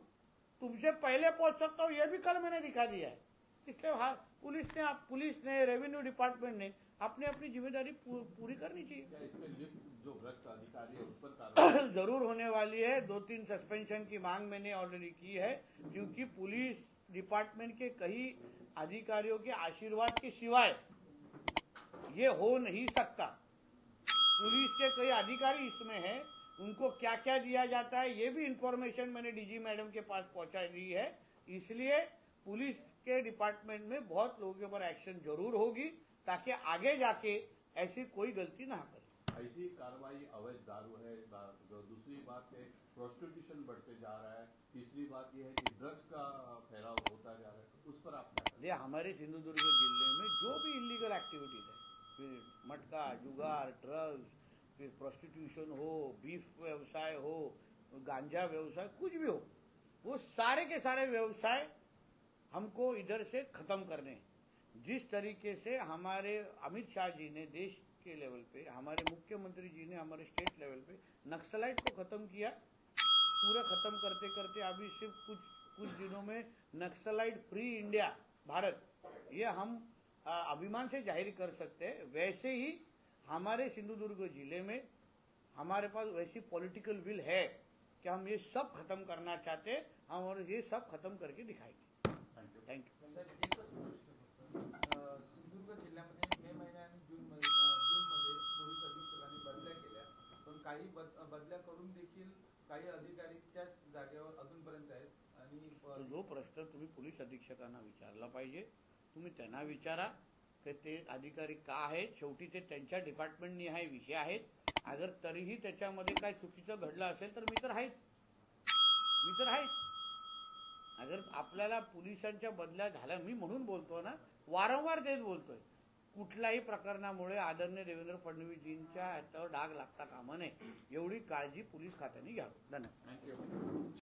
तुमसे पहले पहुंच सकता हूं, ये भी कल मैंने दिखा दिया है। इसलिए पुलिस ने रेवेन्यू डिपार्टमेंट ने अपनी अपनी जिम्मेदारी पूरी करनी चाहिए। क्या इसमें लिप्त जो भ्रष्ट अधिकारी है उस पर कार्रवाई जरूर होने वाली है। 2-3 सस्पेंशन की मांग मैंने ऑलरेडी की है, क्योंकि पुलिस डिपार्टमेंट के कई अधिकारियों के आशीर्वाद के सिवाय ये हो नहीं सकता। पुलिस के कई अधिकारी इसमें हैं, उनको क्या क्या दिया जाता है ये भी इंफॉर्मेशन मैंने डीजी मैडम के पास पहुंचा दी है। इसलिए पुलिस के डिपार्टमेंट में बहुत लोगों के ऊपर एक्शन जरूर होगी, ताकि आगे जाके ऐसी कोई गलती ना करे। ऐसी कार्रवाई अवैध दारू है। दूसरी बात है प्रोस्टिट्यूशन बढ़ते जा रहा है। तीसरी बात यह है कि ड्रग्स का फैलाव होता जा रहा है, उस पर आप ये हमारे सिंधुदुर्ग जिले में जो भी इलीगल एक्टिविटीज है, फिर मटका जुगार, ड्रग्स, फिर प्रोस्टिट्यूशन हो, बीफ व्यवसाय हो, गांजा व्यवसाय, कुछ भी हो, वो सारे के सारे व्यवसाय हमको इधर से खत्म करने हैं। जिस तरीके से हमारे अमित शाह जी ने देश के लेवल पे, हमारे मुख्यमंत्री जी ने हमारे स्टेट लेवल पे नक्सलाइट को खत्म किया, पूरा खत्म करते करते अभी सिर्फ कुछ दिनों में नक्सलाइट फ्री इंडिया भारत, ये हम अभिमान से जाहिर कर सकते हैं। वैसे ही हमारे सिंधुदुर्ग जिले में हमारे पास वैसी पॉलिटिकल विल है कि हम ये सब खत्म करना चाहते हैं, हम और ये सब खत्म करके दिखाएंगे। Thank you. सिंधुदुर्ग जिल्ह्यामध्ये मे महिन्या आणि जूनमध्ये पोलीस अधीक्षकांनी बदल्या केल्या, पण काही बदल्या करून देखील काही अधिकारी त्याच जागेवर अजूनपर्यंत आहेत। आणि जो प्रश्न तुम्ही पोलीस अधीक्षकांना विचारला पाहिजे, तुम्ही त्यांना विचारा की ते अधिकारी का आहेत। शेवटी ते त्यांच्या डिपार्टमेंटनी हा विषय आहेत। अगर तरीही त्याच्यामध्ये काय चुकीचं घडलं असेल तर मी तर आहेच। अगर आपल्याला पोलिसांच्या बदल्या झाल्या, मी म्हणून बोलतो ना, वारंवार तेच बोलतोय, कुठल्याही प्रकरणामुळे आदरणीय देवेंद्र फडणवीसजींच्या हातावर डाग लागता कामा नये, एवढी काळजी पोलीस खात्याने घ्यावी। धन्यवाद।